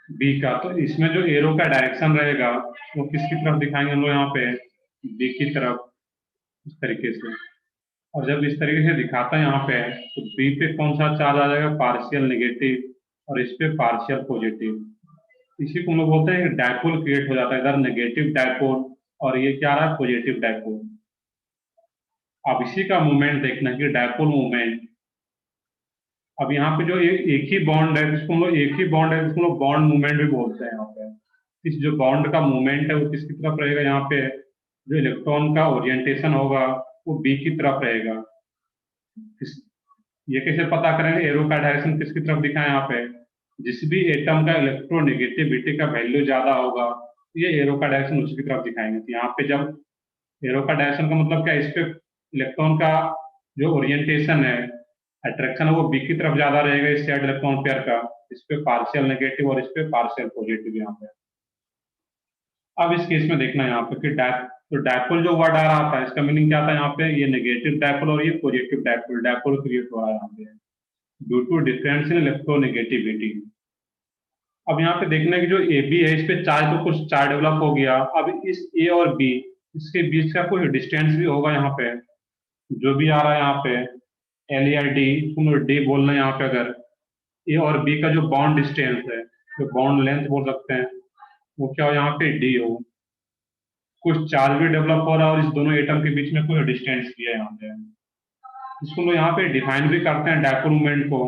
B का, तो इसमें जो एरो का डायरेक्शन रहेगा वो किसकी तरफ दिखाएंगे हम लोग यहाँ पे, बी की तरफ, इस तरीके से। और जब इस तरीके से दिखाता है यहाँ पे, तो बी पे कौन सा चार्ज आ जाएगा, पार्शियल नेगेटिव, और इस पे पार्शियल पॉजिटिव। इसी को हम लोग बोलते हैं डायपोल क्रिएट हो जाता है, इधर नेगेटिव डायपोल और ये क्या आ रहा है, पॉजिटिव डायपोल। अब इसी का मूवमेंट देखना कि डायपोल मूवमेंट, अब यहाँ पे जो एक ही बॉन्ड है जिसको हम लोग एक ही बॉन्ड है जिसको हम लोग बॉन्ड मूवमेंट भी बोलते हैं यहाँ पे। इस जो बॉन्ड का मूवमेंट है वो किसकी तरफ रहेगा, यहाँ पे जो इलेक्ट्रॉन का ओरिएंटेशन होगा वो बी की तरफ रहेगा। ये कैसे पता करेंगे, एरो का डायरेक्शन किसकी तरफ दिखा है यहाँ पे, जिस भी एटम का इलेक्ट्रोनेगेटिविटी का वैल्यू ज्यादा होगा ये एरो का डायरेक्शन उसी की तरफ दिखाएंगे। तो यहाँ पे जब एरो का डायरेक्शन का मतलब क्या है, इस पे इलेक्ट्रॉन का जो ओरिएंटेशन है, अट्रैक्शन है, वो बी की तरफ ज्यादा रहेगा इस साइड इलेक्ट्रॉन पेयर का, इस पे पार्शियल नेगेटिव और इस पे पार्शियल पॉजिटिव यहाँ पे। अब इस केस में देखना है यहाँ पे कि तो डायपोल जो वर्ड आ रहा था इसका मीनिंग क्या था, यहाँ पे ये नेगेटिव डायपोल और ये पॉजिटिव डायपोल, डायपोल क्रिएट हो रहा है यहाँ पे due to difference in electronegativity. अब यहाँ पे देखना है कि जो ए बी है इस पे चार्ज, तो कुछ चार्ज डेवलप हो गया। अब इस ए और बी इसके बीच का कोई डिस्टेंस भी होगा यहाँ पे, जो भी आ रहा है यहाँ पे एल या डी, तुम डी बोलना है यहाँ पे। अगर ए और बी का जो बॉन्ड डिस्टेंस है, जो बॉन्ड लेंथ बोल सकते हैं, वो क्या हो यहाँ पे डी हो, कुछ चार्ज भी डेवलप हो रहा है और इस दोनों एटम के बीच में कोई डिस्टेंस भी है यहाँ पे। इसको लोग यहाँ पे डिफाइन भी करते हैं डायपोल मूवमेंट को।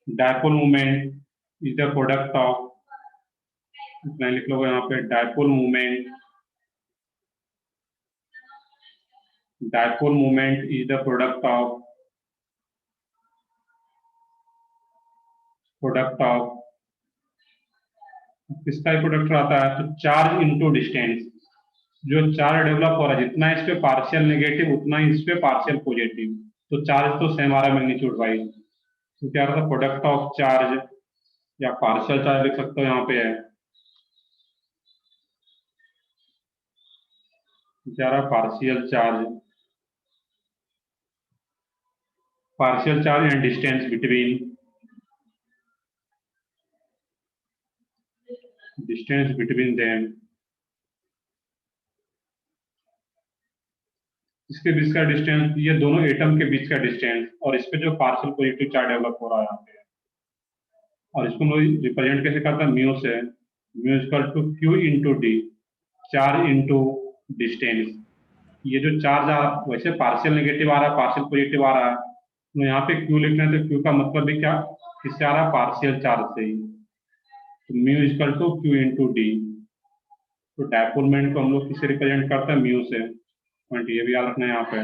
Dipole movement is the product of, इतना लिख लो यहाँ पे, dipole movement, dipole movement is the product of किसका प्रोडक्ट आता है, तो चार्ज इनटू डिस्टेंस। जो चार्ज डेवलप हो रहा है जितना इस पे पार्शियल नेगेटिव उतना ही इस पे पार्शियल पॉजिटिव, तो चार्ज तो सेम आ रहा है मैग्नीट्यूड वाइज। तो क्या रहता है, प्रोडक्ट ऑफ चार्ज या पार्शियल चार्ज लिख सकते हो यहाँ पे है, क्या रहा partial charge and distance between them, इसके बीच का डिस्टेंस, ये दोनों एटम के बीच का डिस्टेंस, और इस पे जो पार्शियल पॉजिटिव चार्ज डेवलप हो रहा है यहाँ पे। और इसको हम रिप्रेजेंट कैसे करते हैं, म्यू से, mu equal to q into d, charge into distance. ये जो चार्ज आ वैसे पार्शियल नेगेटिव आ रहा है, पार्शियल पॉजिटिव आ रहा है, तो यहाँ पे क्यू लिख रहे हैं, तो क्यू का मतलब भी क्या, किससे आ रहा है, पार्शियल चार्ज से ही। तो mu equal to q into d. तो डायपोल मोमेंट को हम लोग किसे रिप्रेजेंट करते हैं, म्यू से। पॉइंट ये भी याद रखना है यहाँ पे,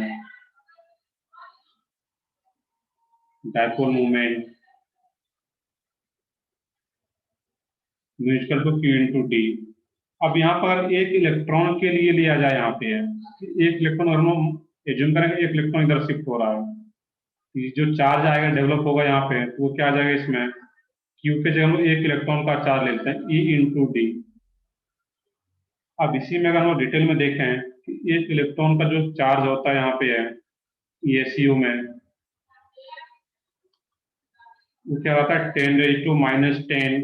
dipole moment mu equal to q into d. अब यहाँ पर एक इलेक्ट्रॉन के लिए लिया जाए, यहाँ पे है एक इलेक्ट्रॉन, अगर हम एज्यूम करेंगे एक इलेक्ट्रॉन इधर शिफ्ट हो रहा है, ये जो चार्ज आएगा डेवलप होगा यहाँ पे, तो वो क्या आ जाएगा इसमें, क्यू के जगह हम एक इलेक्ट्रॉन का चार्ज लेते हैं ई इंटू डी। अब इसी में अगर हम डिटेल में देखें कि एक इलेक्ट्रॉन का जो चार्ज होता है यहाँ पे है ESU में, वो क्या रहता है 10⁻⁻10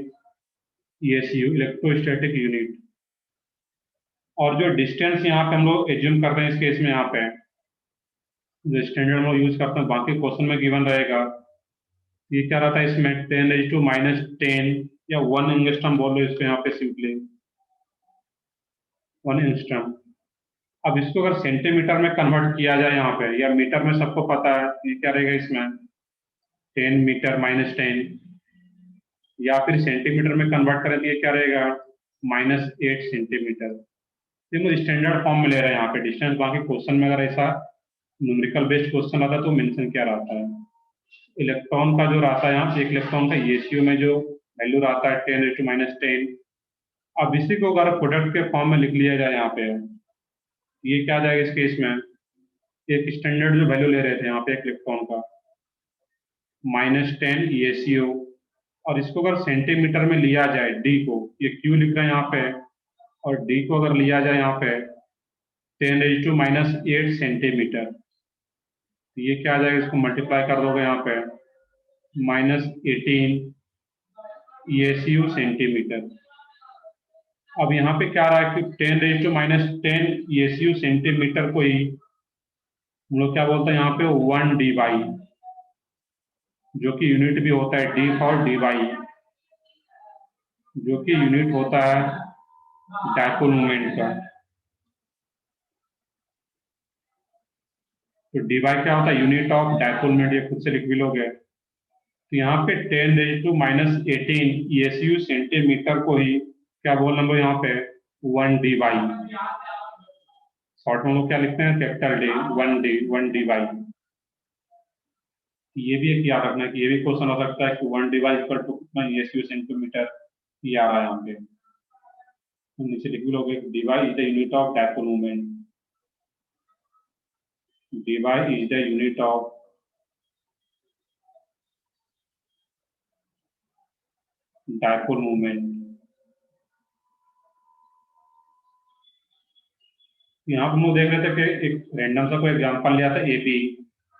ESU, इलेक्ट्रोस्टैटिक यूनिट। और जो डिस्टेंस यहाँ पे हम लोग एज्यूम करते हैं इस केस में, यहाँ पे जो स्टैंडर्ड हम लोग यूज करते हैं बाकी क्वेश्चन में गिवन रहेगा, ये क्या रहता है इसमें 10⁻10 या 1 एंगस्ट्रॉम बोल लो इसको यहाँ पे सिंपली, 1 एंगस्ट्रॉम। अब इसको अगर सेंटीमीटर में कन्वर्ट किया जाए यहाँ पे, या मीटर में सबको पता है, ये क्या रहेगा इसमें 10 मीटर -10, या फिर सेंटीमीटर में कन्वर्ट करें तो ये क्या रहेगा -8 सेंटीमीटर। ये स्टैंडर्ड फॉर्म में ले रहे हैं यहाँ पे डिस्टेंस, बाकी क्वेश्चन में अगर ऐसा न्यूमेरिकल बेस्ड क्वेश्चन आता है तो मेंशन क्या रहता है, इलेक्ट्रॉन का जो रहता है यहाँ, एक इलेक्ट्रॉन का ESU में जो वैल्यू रहता है 10⁻10। अब इसी को अगर प्रोडक्ट के फॉर्म में लिख लिया जाए यहाँ पे, ये क्या आ जाएगा इस केस में, एक स्टैंडर्ड जो वैल्यू ले रहे थे यहाँ पे एक इलेक्ट्रॉन का -10 ESU, और इसको अगर सेंटीमीटर में लिया जाए डी को, ये क्यू लिख रहे हैं यहाँ पे, और डी को अगर लिया जाए यहाँ पे 10⁻8 सेंटीमीटर, तो ये क्या आ जाएगा, इसको मल्टीप्लाई कर दोगे यहाँ पे -18 ESU सेंटीमीटर। अब यहाँ पे क्या रहा है कि 10⁻⁻10 ESU सेंटीमीटर को ही हम लोग क्या बोलते हैं यहाँ पे 1 dy, जो कि यूनिट भी होता है D फॉर dy, जो कि यूनिट होता है डायपोल मोमेंट का। तो dy क्या होता है? यूनिट ऑफ डायपोल मोमेंट, ये खुद से लिख भी लोगे। तो यहाँ पे 10⁻18 ESU सेंटीमीटर को ही क्या बोल रहे हैं यहाँ पे 1 dy। शॉर्ट में हम लोग क्या लिखते हैं? Capital D, 1 dy। ये भी एक याद रखना कि ये भी क्वेश्चन हो सकता है कि 1 dy इक्वल टू कितना ESU सेंटीमीटर, ये आ रहा है यहाँ पे। तो नीचे लिख भी लोगे dy is the unit of dipole moment, dy is the unit of dipole moment. यहाँ पर हम लोग देख रहे थे कि एक रैंडम सा कोई एग्जांपल लिया था AB,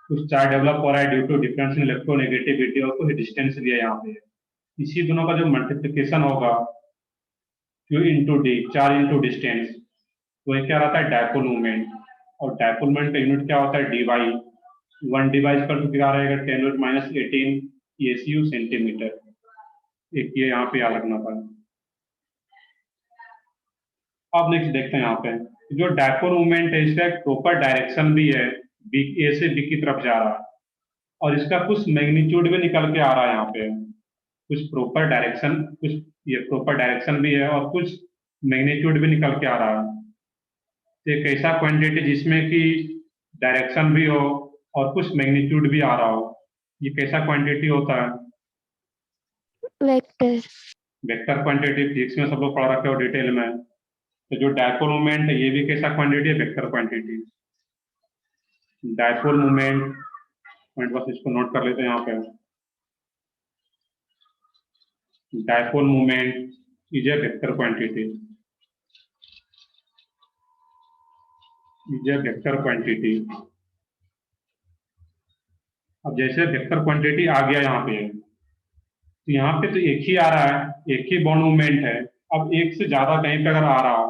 कुछ चार्ज डेवलप हो रहा है due to difference in electronegativity, और कुछ डिस्टेंस लिया यहाँ पे। इसी दोनों का जो मल्टीप्लिकेशन होगा Q into d, charge into distance, तो ये क्या रहता है? Dipole moment. और डायपोल मोमेंट का यूनिट क्या होता है? dy। 1 dy इक्वल टू क्या रहेगा? 10⁻18 ESU सेंटीमीटर। एक ये यहाँ पे याद रखना था। अब नेक्स्ट देखते हैं यहाँ पे जो डायपोल मोमेंट है, इसका एक प्रॉपर डायरेक्शन भी है, A से B की तरफ जा रहा है, और इसका कुछ मैग्नीट्यूड भी निकल के आ रहा है यहाँ पे। कुछ प्रॉपर डायरेक्शन, कुछ ये प्रॉपर डायरेक्शन भी है और कुछ मैग्नीट्यूड भी निकल के आ रहा है। तो एक ऐसा क्वांटिटी जिसमें कि डायरेक्शन भी हो और कुछ मैग्नीट्यूड भी आ रहा हो, ये कैसा क्वांटिटी होता है? वेक्टर। वेक्टर क्वांटिटी फिजिक्स में सब लोग पढ़ रखे हो डिटेल में। तो जो डायपोल मोमेंट है, ये भी कैसा क्वांटिटी है? Vector quantity. डायपोल मोमेंट, बस इसको नोट कर लेते हैं यहाँ पे। Dipole moment is a vector quantity, is a vector quantity. अब जैसे वेक्टर क्वांटिटी आ गया यहाँ पे, तो यहाँ पे तो एक ही आ रहा है, एक ही बॉन्ड मूवमेंट है। अब एक से ज्यादा कहीं पे अगर आ रहा हो,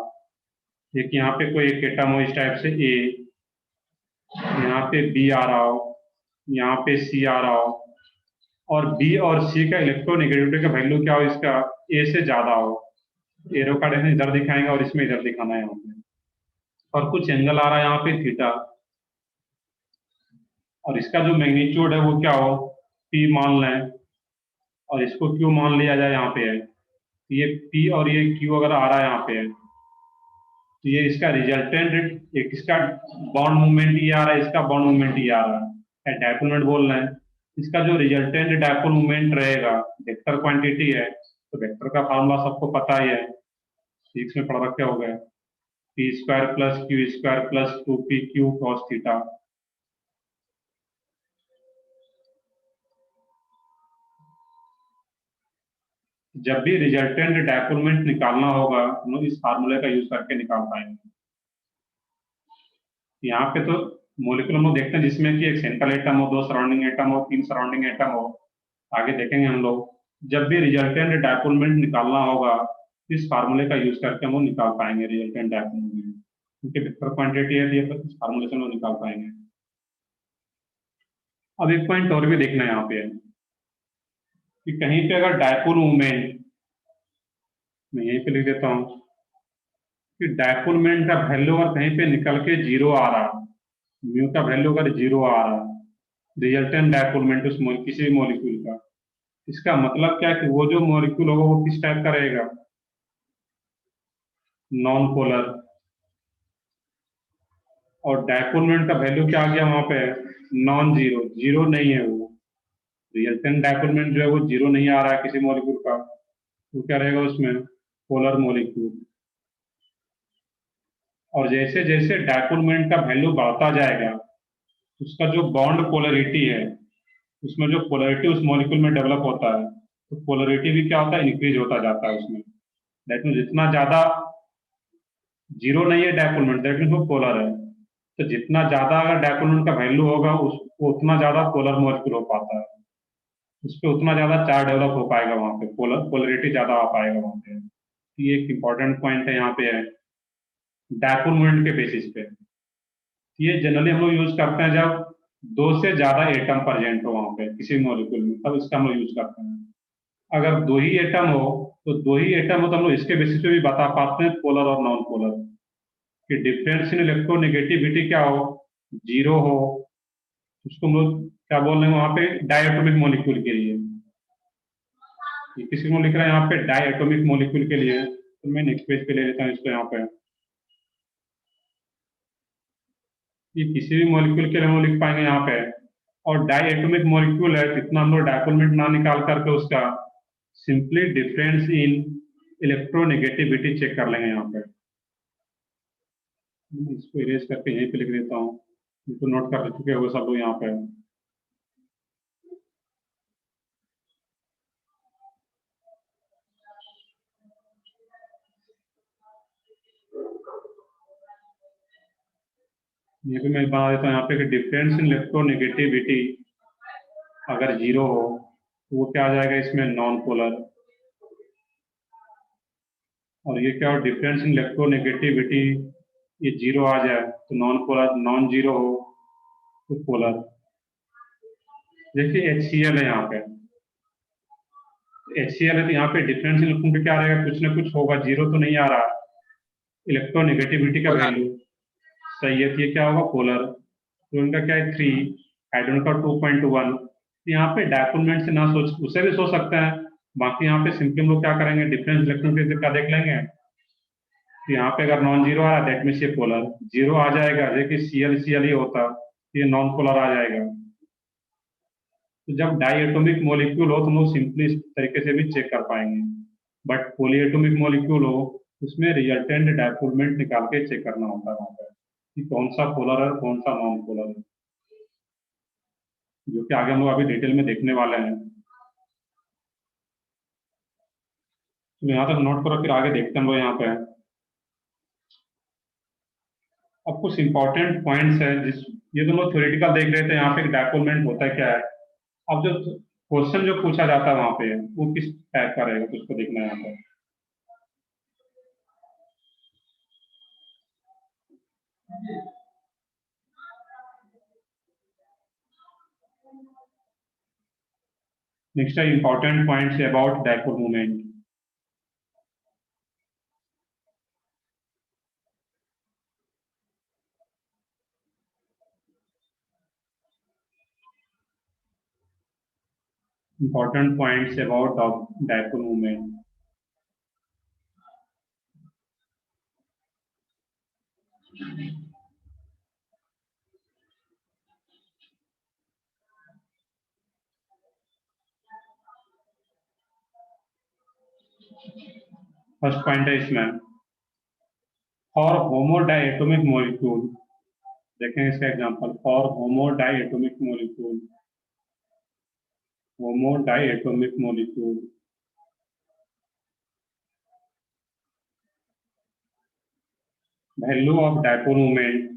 एक यहाँ पे कोई एक एटम हो इस टाइप से A, यहाँ पे B आ रहा हो, यहाँ पे C आ रहा हो, और B और C का इलेक्ट्रोनेगेटिविटी का वैल्यू क्या हो? इसका A से ज्यादा हो। एरो का डायरेक्शन इधर दिखाएंगे और इसमें इधर दिखाना है यहाँ पे। और कुछ एंगल आ रहा है यहाँ पे थीटा, और इसका जो मैग्नीट्यूड है वो क्या हो? P मान लें, और इसको Q मान लिया जाए यहाँ पे है। ये P और ये Q अगर आ रहा है यहाँ पे, तो ये इसका रिजल्टेंट, एक इसका बॉन्ड मूवमेंट ये आ रहा है, इसका बॉन्ड मूवमेंट ये आ रहा है, डायपोल मोमेंट बोल रहे हैं। इसका जो रिजल्टेंट डायपोल मूवमेंट रहेगा, वेक्टर क्वांटिटी है, तो वेक्टर का फार्मूला सबको पता ही है, फिजिक्स में पढ़ रखे हो गए, p² + q² + 2pq cos theta. जब भी रिजल्टेंट डायपोल मोमेंट निकालना होगा, हम लोग इस फार्मूले का यूज करके निकाल पाएंगे। यहाँ पे तो मोलिकुलर हम लोग देखते हैं जिसमें कि एक सेंट्रल एटम हो, 2 सराउंडिंग एटम हो, 3 सराउंडिंग एटम हो, आगे देखेंगे हम लोग। जब भी रिजल्टेंट डायपोल मोमेंट निकालना होगा, इस फार्मूले का यूज करके हम लोग निकाल पाएंगे रिजल्टेंट डायपोल मोमेंट, क्योंकि वेक्टर क्वांटिटी है, तो इस फार्मूले से हम लोग निकाल पाएंगे। अब एक पॉइंट और भी देखना है यहाँ पे कि कहीं पे अगर डायपोल मोमेंट, मैं यहीं पे लिख देता हूँ कि डायपोल मोमेंट का वैल्यू अगर कहीं पे निकल के 0 आ रहा, म्यू का वैल्यू अगर 0 आ रहा, रिजल्टेंट डायपोल मोमेंट उस किसी भी मॉलिक्यूल का, इसका मतलब क्या है कि वो जो मॉलिक्यूल होगा वो किस टाइप का रहेगा? Non polar. और डायपोल मोमेंट का वैल्यू क्या आ गया वहां पे? नॉन जीरो, जीरो नहीं है वो। रिजल्टेंट डायपोल मोमेंट जो है वो 0 नहीं आ रहा है किसी मॉलिक्यूल का, तो क्या रहेगा उसमें? Polar molecule. और जैसे जैसे डायपोल मोमेंट का वैल्यू बढ़ता जाएगा, उसका जो बॉन्ड पोलरिटी है, उसमें जो पोलरिटी उस मॉलिक्यूल में डेवलप होता है, तो पोलरिटी भी क्या होता है? इंक्रीज होता जाता है उसमें। दैट मीन जितना ज्यादा, जीरो नहीं है डायपोल मोमेंट, दैट मीन वो पोलर है, तो जितना ज्यादा अगर डायपोल मोमेंट का वैल्यू होगा, उतना ज्यादा पोलर मॉलिक्यूल हो पाता है। उस पर उतना ज्यादा चार्ज डेवलप हो पाएगा, वहां पे पोलरिटी ज्यादा आ पाएगा वहां पे। ये एक इंपॉर्टेंट पॉइंट है यहाँ पे है डायपोल मोमेंट के बेसिस पे। ये जनरली हम लोग यूज करते हैं जब दो से ज्यादा एटम प्रेजेंट हो वहां पे किसी मॉलिक्यूल में, तब इसका हम लोग यूज करते हैं। अगर दो ही एटम हो तो दो ही एटम हो तो हम लोग इसके बेसिस पे भी बता पाते हैं पोलर और नॉन पोलर कि डिफरेंस इन इलेक्ट्रोनेगेटिविटी क्या हो, जीरो हो, उसको हम लोग क्या बोल रहे हैं वहां पे डायटोमिक मॉलिक्यूल के लिए। ये किसी को लिख रहा है यहाँ पे डायटोमिक मॉलिक्यूल के लिए, तो मैं नेक्स्ट पेज पे ले लेता हूँ इसको। यहाँ पे ये किसी भी मॉलिक्यूल के लिए हम लोग लिख पाएंगे यहाँ पे। और डायटोमिक मॉलिक्यूल है, इतना हम लोग डायपोल मोमेंट ना निकाल करके उसका simply difference in electronegativity check कर लेंगे यहाँ पे। इसको इरेज करके यहीं पे लिख देता हूँ, इसको नोट कर चुके हो सब लोग यहाँ पे। ये भी मैं बना देता हूँ यहाँ पे कि डिफरेंस इन इलेक्ट्रोनेगेटिविटी अगर जीरो हो तो वो क्या आ जाएगा इसमें, नॉन पोलर। और ये क्या हो, डिफरेंस इन इलेक्ट्रोनेगेटिविटी ये जीरो आ जाए तो नॉन पोलर, नॉन जीरो हो तो पोलर। देखिए HCl है यहाँ पे, HCl है तो यहाँ पे डिफरेंस इन इलेक्ट्रॉन पे क्या रहेगा, कुछ ना कुछ होगा, जीरो तो नहीं आ रहा इलेक्ट्रोनेगेटिविटी का वैल्यू। सही है, तो ये क्या होगा, पोलर। तो इनका क्या है 3, हाइड्रोजन का 2.1। यहाँ पे डायपोलमेंट से ना सोच, उसे भी सोच सकते हैं। बाकी यहाँ पे सिंपली हम लोग क्या करेंगे, डिफरेंस इलेक्ट्रॉन का देख लेंगे। तो यहाँ पे अगर नॉन जीरो आ रहा है दैट मीन्स ये पोलर, जीरो आ जाएगा जैसे Cl ही होता, ये नॉन पोलर आ जाएगा। तो जब डाइएटोमिक मॉलिक्यूल हो तो हम लोग सिंपली इस तरीके से भी चेक कर पाएंगे। बट पॉलीएटोमिक मॉलिक्यूल हो उसमें रिजल्टेंट डायपोलमेंट निकाल के चेक करना होता है वहाँ पे कि कौन सा पोलर है कौन सा नॉन पोलर है, जो कि आगे हम लोग अभी डिटेल में देखने वाले हैं। तो यहाँ तक नोट करो, फिर आगे देखते हैं हम लोग यहाँ पे। अब कुछ इंपॉर्टेंट पॉइंट्स है जिस, ये तो लोग थ्योरेटिकल देख रहे थे, यहाँ पे डायपोलमेंट होता है क्या है। अब जो क्वेश्चन जो पूछा जाता है वहां पे वो किस टाइप का रहेगा, तो उसको देखना है यहाँ पे। नेक्स्ट है important points about dipole moment. Important points about dipole moment. First point है इसमें, फॉर होमोडाइएटोमिक मॉलिक्यूल, देखें इसका example, for homodiatomic molecule, homodiatomic molecule value of dipole moment,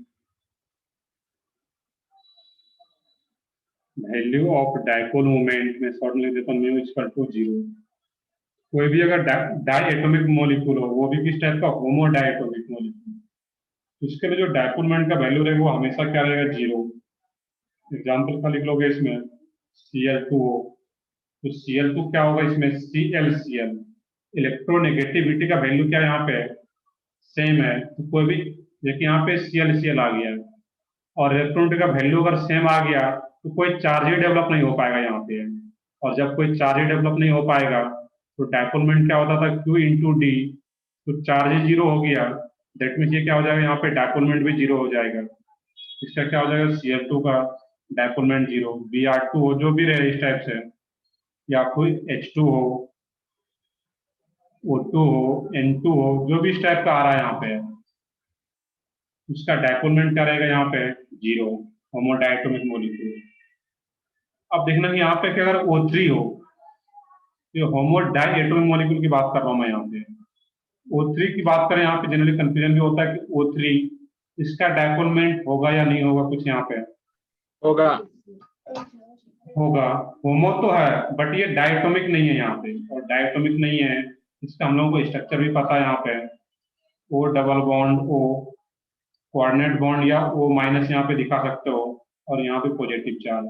value of dipole moment में शॉर्ट लिख देता हूँ mu equal to 0। कोई भी अगर डाइएटोमिक मॉलिक्यूल हो, वो भी किस टाइप का, होमोडाइएटोमिक मॉलिक्यूल, उसके लिए जो डायपोल मोमेंट का वैल्यू रहेगा वो हमेशा क्या रहेगा, 0। एग्जाम्पल का लिख लोगे इसमें Cl2 हो तो Cl2 क्या होगा इसमें, ClCl। इलेक्ट्रोनेगेटिविटी का वैल्यू क्या यहाँ पे सेम है, तो कोई भी, देखिए यहाँ पे ClCl आ गया और इलेक्ट्रोनेगेटिविटी का वैल्यू अगर सेम आ गया तो कोई चार्ज ही डेवलप नहीं हो पाएगा यहाँ पे। और जब कोई चार्ज ही डेवलप नहीं हो पाएगा तो डायपोलमेंट क्या होता था, Q इंटू डी, तो चार्ज ही जीरो हो गया, दैट मीन्स ये क्या हो जाएगा, यहाँ पे डायपोलमेंट भी जीरो हो जाएगा। इसका क्या हो जाएगा, Cl2 का डायपोलमेंट जीरो, Br2 हो जो भी रहे इस टाइप से, या कोई H2 हो, O2 हो, N2 हो, जो भी इस टाइप का आ रहा है यहाँ पे, उसका डायपोलमेंट क्या रहेगा यहाँ पे, 0, होमोडाइएटोमिक मॉलिक्यूल। अब देखना कि यहाँ पे कि अगर O3 हो, तो होमोडाइएटोमिक मॉलिक्यूल की बात कर रहा हूँ मैं यहाँ पे। O3 की बात करें यहाँ पे जनरली कंफ्यूजन भी होता है कि O3 इसका डायपोलमेंट होगा या नहीं होगा, कुछ यहाँ पे होगा। होगा। होमो तो है बट ये डायटोमिक नहीं है यहाँ पे, और डायटोमिक नहीं है इसका हम लोगों को स्ट्रक्चर भी पता है यहाँ पे। O double bond O, coordinate bond या ओ माइनस यहाँ पे दिखा सकते हो, और यहाँ पे पॉजिटिव चार्ज।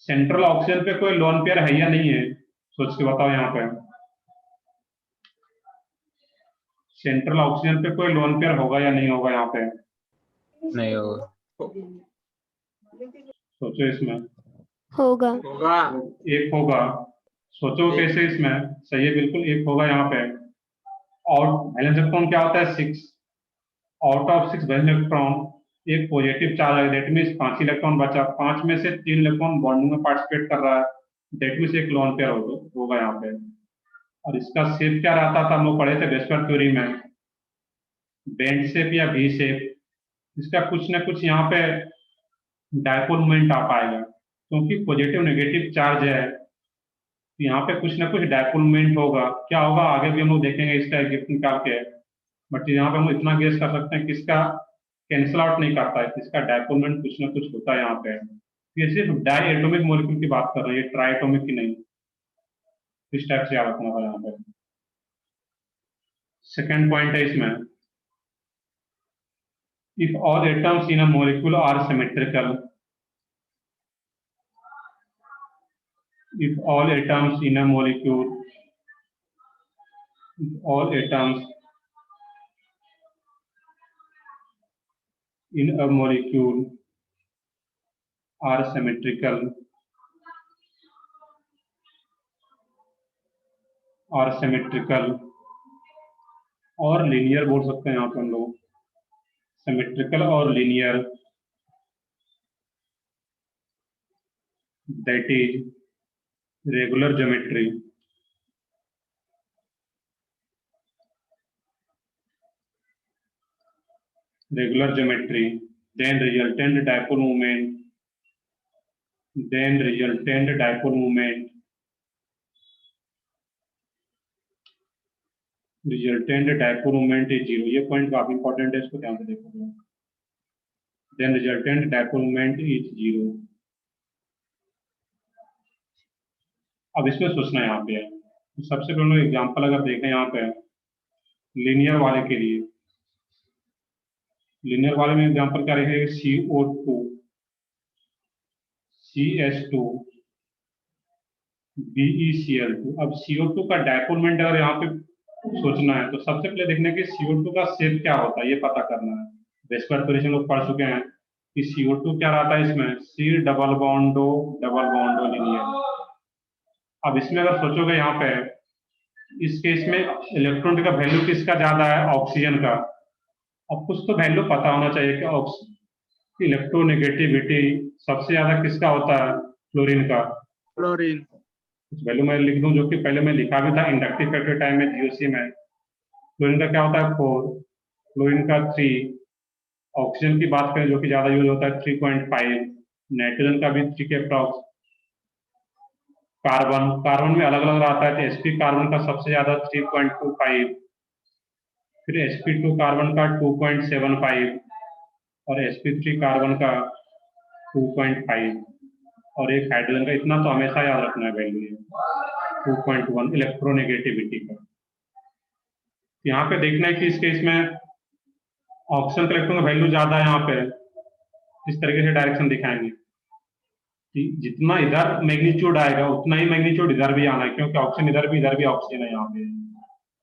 सेंट्रल ऑक्सीजन पे कोई लोन पेयर है या नहीं है, सोच के बताओ यहाँ पे। सेंट्रल ऑक्सीजन पे कोई लोन पेयर होगा या नहीं होगा यहाँ पे, नहीं होगा। सोचो इसमें। होगा। होगा। एक होगा, सोचो कैसे इसमें। सही है, बिल्कुल एक होगा यहाँ पे। और वैलेंस इलेक्ट्रॉन क्या होता है, 6। आउट ऑफ 6 वैलेंस इलेक्ट्रॉन एक पॉजिटिव चार्ज है, दैट मीन्स 5 इलेक्ट्रॉन बचा, 5 में से 3 इलेक्ट्रॉन बॉन्डिंग में पार्टिसिपेट कर रहा है, दैट मीन्स एक लोन पेयर होगा यहाँ पे। और इसका शेप क्या रहता था, हम लोग पढ़े थे वेस्पर थ्योरी में, बेंड शेप या वी शेप। इसका कुछ ना कुछ यहाँ पे डायपोल मोमेंट आ पाएगा, क्योंकि पॉजिटिव नेगेटिव चार्ज है, तो यहाँ पे कुछ ना कुछ डायपोल मोमेंट होगा। क्या होगा आगे भी हम लोग देखेंगे इसका गिफ्ट निकाल के, बट यहाँ पे हम इतना गेस कर सकते हैं कि इसका कैंसिल आउट नहीं करता है, इसका डायपोल मोमेंट कुछ ना कुछ होता है यहाँ पे। ये सिर्फ डाई एटोमिक मॉलिक्यूल की बात कर रहे हैं, ये ट्राई एटोमिक की नहीं। इस टाइप से याद रखना होगा यहाँ पे। सेकेंड पॉइंट है इसमें, if all atoms in a molecule are symmetrical, if all atoms in a molecule, if all atoms in a molecule are symmetrical, और लीनियर बोल सकते हैं यहाँ पे हम लोग, सिमेट्रिकल और linear, that is regular geometry, then resultant dipole moment, resultant dipole moment is 0। ये पॉइंट काफी इंपॉर्टेंट है, इसको ध्यान से देखो। Then resultant dipole moment is 0। अब इसमें सोचना यहाँ पे है, सबसे पहले एग्जांपल अगर देखें यहाँ पे लीनियर वाले के लिए, लीनियर वाले में एग्जांपल क्या रखेगा, CO2 CH2 BeCl2। अब CO2 का डायपोल मोमेंट अगर यहाँ पे सोचना है तो सबसे पहले देखने की CO2 का शेप क्या होता है, ये पता करना है। वेस्पर थ्योरी लोग पढ़ चुके हैं कि CO2 क्या रहता है इसमें, C डबल बॉन्डो लीनियर। अब इसमें अगर सोचोगे यहाँ पे, इस केस में इलेक्ट्रॉन का वैल्यू किसका ज्यादा है, ऑक्सीजन का। अब कुछ तो वैल्यू पता होना चाहिए कि इलेक्ट्रोनेगेटिविटी सबसे ज्यादा किसका होता है, फ्लोरीन का। फ्लोरीन। कुछ वैल्यू मैं लिख दूं, जो कि पहले मैं लिखा भी था इंडक्टिव फैक्टर टाइम में जीओसी में। फ्लोरीन का क्या होता है 4, फ्लोरीन का 3, ऑक्सीजन की बात करें जो कि ज्यादा यूज होता है 3.5, नाइट्रोजन का भी 3 के अप्रॉक्स। कार्बन में अलग अलग आता है, तो sp कार्बन का सबसे ज्यादा 3.25, फिर sp2 कार्बन का 2.75 और sp3 कार्बन का 2.5, और एक हाइड्रोजन का। इतना तो हमेशा याद रखना है वैल्यू 2.1 इलेक्ट्रोनेगेटिविटी का। यहाँ पे देखना है कि इस केस में ऑक्सीजन का इलेक्ट्रॉन का वैल्यू ज्यादा है, यहाँ पे इस तरीके से डायरेक्शन दिखाएंगे कि जितना इधर मैग्नीट्यूड आएगा उतना ही मैग्नीट्यूड इधर भी आना है, क्योंकि ऑक्सीजन इधर भी ऑक्सीजन है यहाँ पे।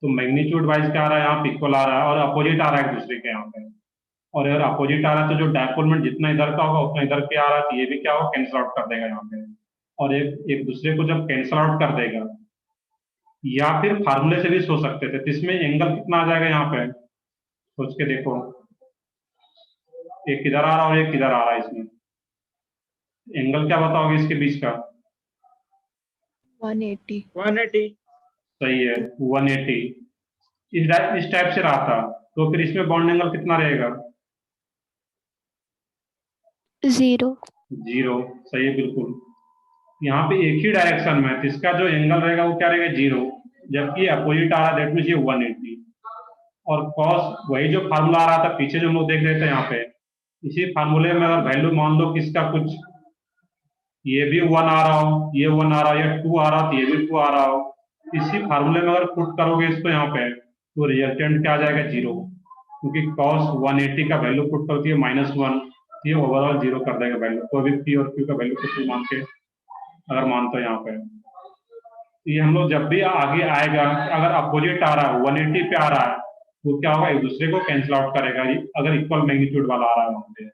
तो मैग्नीट्यूड वाइज क्या आ रहा है, यहाँ पे इक्वल आ रहा है, और अपोजिट आ रहा है एक दूसरे के यहाँ पे। और अगर अपोजिट आ रहा है तो जो डायपोल मोमेंट जितना इधर का होगा उतना इधर के आ रहा है, तो ये भी क्या होगा, कैंसिल आउट कर देगा यहाँ पे। और एक दूसरे को जब कैंसिल आउट कर देगा, या फिर फार्मूले से भी सोच सकते थे, तो इसमें एंगल कितना आ जाएगा यहाँ पे, सोच के देखो। एक किधर आ रहा है और एक किधर आ रहा है, इसमें एंगल क्या बताओगे इसके बीच का, 180। सही है 180। इस टाइप से रहा था, तो फिर इसमें बॉन्ड एंगल कितना रहेगा, 0। सही है बिल्कुल। यहाँ पे एक ही डायरेक्शन में, तो इसका जो एंगल रहेगा वो क्या रहेगा, 0, जबकि अपोजिट आ रहा है, दैट मींस ये 180। और कॉस वही जो फार्मूला आ रहा था पीछे जो हम लोग देख रहे थे यहाँ पे, इसी फार्मूले में अगर वैल्यू मान लो कि इसका कुछ ये भी 1 आ रहा हो, ये 1 आ रहा हो, या 2 आ रहा हो तो ये भी 2 आ रहा हो, इसी फार्मूले में अगर पुट करोगे इसको यहाँ पे तो रिजल्टेंट क्या आ जाएगा 0, क्योंकि cos 180 का वैल्यू पुट करती है -1, ये ओवरऑल 0 कर देगा वैल्यू। तो अभी P और Q का वैल्यू कुछ भी मान के अगर मानते हो यहाँ पे, ये हम लोग जब भी आगे आएगा अगर अपोजिट आ रहा है 180 पे आ रहा है तो क्या होगा, एक दूसरे को कैंसिल आउट करेगा अगर इक्वल मैग्नीट्यूड वाला आ रहा है वहां पे।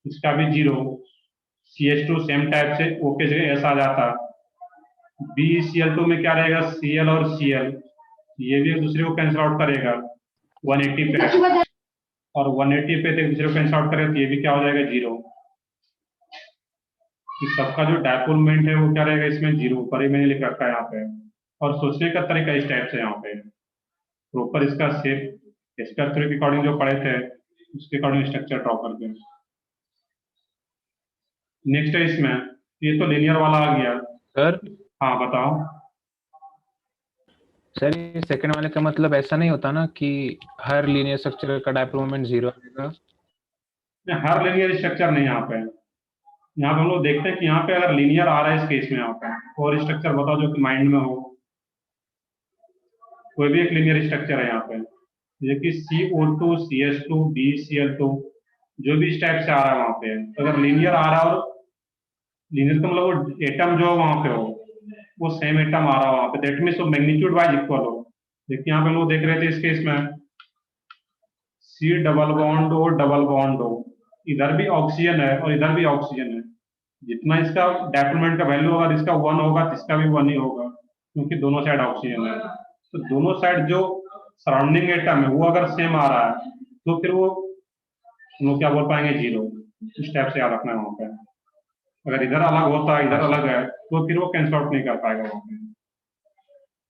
इसका भी 0, CH2 सेम टाइप से O के जगह S आ जाता, BeCl2 में क्या रहेगा, Cl और Cl, ये भी एक दूसरे को कैंसिल आउट करेगा 180 पे, और 180 पे तो एक दूसरे को कैंसिल आउट करेगा तो ये भी क्या हो जाएगा 0। इस सबका जो डायपोल मोमेंट है वो क्या रहेगा इसमें 0, ऊपर ही मैंने लिख रखा है यहाँ पे। और सोचने का तरीका इस टाइप से यहाँ पे प्रॉपर इसका शेप स्क्वायर थ्योरी के अकॉर्डिंग जो पढ़े थे उसके अकॉर्डिंग स्ट्रक्चर ड्रॉ करके। नेक्स्ट है इसमें, ये तो लीनियर वाला आ गया। सर हाँ बताओ। सर ये सेकंड वाले का मतलब ऐसा नहीं होता ना कि हर लीनियर स्ट्रक्चर का डायपोल मोमेंट 0 आएगा? हर लीनियर स्ट्रक्चर नहीं, यहाँ पे हम लोग देखते हैं कि यहाँ पे अगर लीनियर आ रहा है इस केस में, यहाँ पे और स्ट्रक्चर बताओ जो कि माइंड में हो, कोई भी एक लीनियर स्ट्रक्चर है यहाँ पे, जैसे कि CO2 CH2 BeCl2 जो भी इस टाइप से आ रहा है वहां पे, अगर लीनियर आ रहा है और लीनियर का मतलब वो एटम जो वहां पे हो वो सेम एटम आ रहा हो वहां पे, दैट मीन्स वो मैग्नीट्यूड वाइज इक्वल हो। देखिए यहाँ पे लोग देख रहे थे इस केस में C डबल बॉन्ड हो डबल बॉन्ड हो, इधर भी ऑक्सीजन है और इधर भी ऑक्सीजन है, जितना इसका डायपोलमेंट का वैल्यू होगा इसका 1 होगा तो इसका भी 1 ही होगा, क्योंकि दोनों साइड ऑक्सीजन है। तो दोनों साइड जो सराउंडिंग एटम है वो अगर सेम आ रहा है तो फिर वो हम लोग क्या बोल पाएंगे 0। इस टाइप से याद रखना है वहां पे। अगर इधर अलग होता है इधर अलग है तो फिर वो कैंसिल आउट नहीं कर पाएगा वहां पे,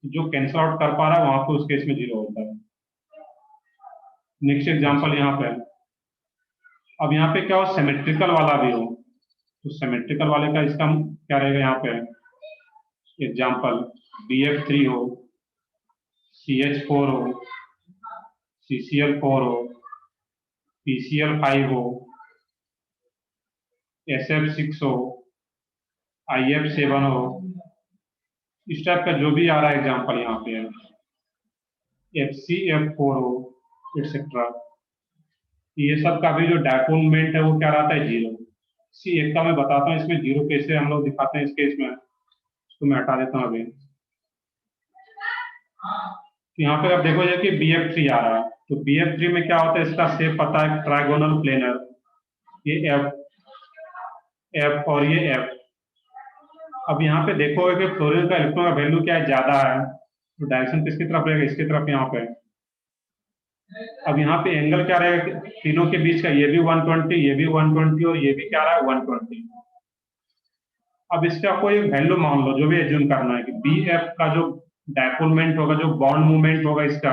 जो कैंसिल आउट कर पा रहा है वहां पे उस केस में 0 होता है। नेक्स्ट एग्जांपल यहाँ पे, अब यहाँ पे क्या हो सिमेट्रिकल वाला भी हो, तो सिमेट्रिकल वाले का इसका क्या रहेगा यहाँ पे एग्जांपल, BF3 हो, CH4 हो, CCl4 हो, PCl5 हो, SF6 हो, IF7 हो, इस टाइप का जो भी आ रहा है एग्जांपल यहाँ पे FCF4 हो एटसेट्रा, ये सब का भी जो डायपोल मोमेंट है वो क्या रहता है 0। एक का मैं बताता हूँ इसमें 0 कैसे हम लोग दिखाते हैं इस केस में, इसको मैं हटा देता हूँ अभी। तो यहाँ पे आप देखोगे कि BF3 आ रहा है, तो BF3 में क्या होता है, इसका शेप पता है ट्राइगोनल प्लेनर, ये F और ये F। अब यहाँ पे देखोगे कि फ्लोरीन का इलेक्ट्रॉन का वैल्यू क्या है, ज्यादा है, तो डायरेक्शन किसकी तरफ रहेगा, इसकी तरफ यहाँ पे। अब यहाँ पे एंगल क्या रहेगा तीनों के बीच का, ये भी 120, ये भी 120 और ये भी क्या रहा है 120। अब इसका कोई वैल्यू मान लो, जो भी एज्यूम करना है कि BF का जो डायपोलमेंट होगा, जो बॉन्ड मूवमेंट होगा इसका,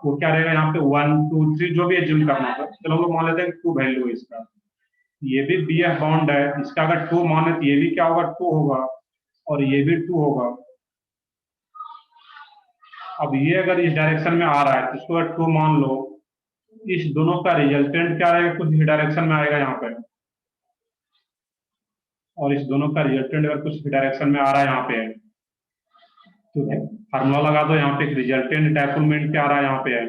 वो क्या रहेगा यहाँ पे 1 2 3 जो भी एज्यूम करना होगा। चलो हम लोग मान लेते हैं 2 वैल्यू है इसका, ये भी BF बॉन्ड है, इसका अगर 2 माने तो ये भी क्या होगा 2 होगा और ये भी 2 होगा। अब ये अगर इस डायरेक्शन में आ रहा है तो इसको अगर 2 मान लो, इस दोनों का रिजल्टेंट क्या रहेगा, कुछ इस डायरेक्शन में आएगा यहाँ पे, और इस दोनों का रिजल्टेंट अगर कुछ डायरेक्शन में आ रहा है यहाँ पे, तो फार्मूला लगा दो यहाँ पे, रिजल्टेंट डायपोल मोमेंट क्या आ रहा है यहाँ पे है,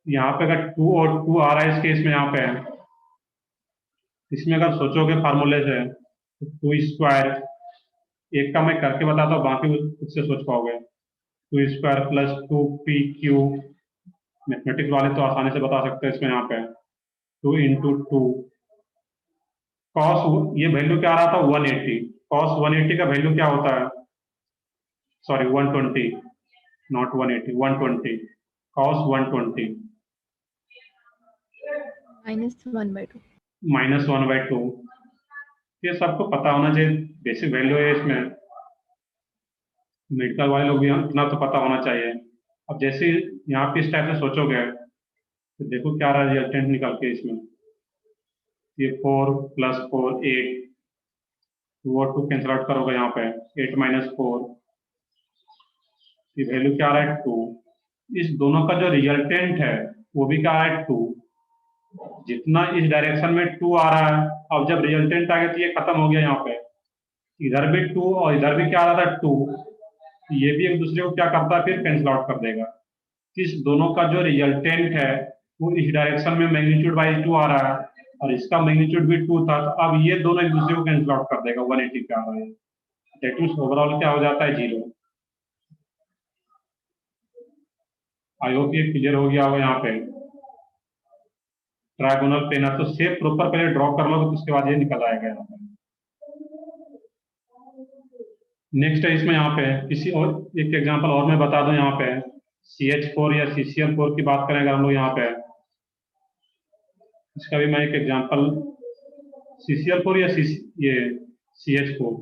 यहाँ पे अगर 2 और 2 आ रहा है इस केस में यहाँ पे, इसमें अगर सोचोगे फार्मूले से तो 2 स्क्वायर, एक का मैं करके बताता हूँ बाकी उससे सोच पाओगे, 2 स्क्वायर प्लस 2PQ, मैथमेटिक्स वाले तो आसानी से बता सकते हैं इसमें यहाँ पे 2 इंटू 2 कॉस, ये वैल्यू क्या आ रहा था 180, कॉस 180 का वैल्यू क्या होता है, सॉरी 120, नॉट 180, 120, कॉस 120 -1/2। -1/2। ये सबको पता होना चाहिए, बेसिक वैल्यू है इसमें, मेडिकल वाले लोग भी इतना तो पता होना चाहिए। अब जैसे यहाँ पे इस टाइप से सोचोगे तो देखो क्या रहा है रिजल्टेंट निकल के इसमें, ये 4 + 4 8, वो 2 कैंसिल आउट करोगे यहाँ पे 8 - 4, ये वैल्यू क्या आ रहा है 2। इस दोनों का जो रिजल्टेंट है वो भी क्या आ रहा है 2, जितना इस डायरेक्शन में 2 आ रहा है, अब जब रिजल्टेंट आ गया तो ये खत्म हो गया। यहाँ पे इधर भी 2 और इधर भी क्या आ रहा था 2, ये भी एक दूसरे को क्या करता है, फिर कैंसिल आउट कर देगा। इस दोनों का जो रिजल्टेंट है वो इस डायरेक्शन में मैग्नीट्यूड वाइज 2 आ रहा है और इसका मैग्नीट्यूड भी 2 था, तो अब ये दोनों एक दूसरे को कैंसिल आउट कर देगा 180 पे आ रहा है। दैट मीन्स ओवरऑल क्या हो जाता है 0। आई होप ये क्लियर हो गया होगा। यहाँ पे ट्रायगोनल प्लेन है तो शेप प्रॉपर पहले ड्रॉ कर लो, तो उसके बाद ये निकल आएगा। यहाँ पे नेक्स्ट है इसमें, यहाँ पे किसी और एक एग्जांपल और मैं बता दूं। यहाँ पे CH4 या CCl4 की बात करें अगर हम लोग, यहाँ पे इसका भी मैं एक एग्जांपल, CCl4 या ये CH4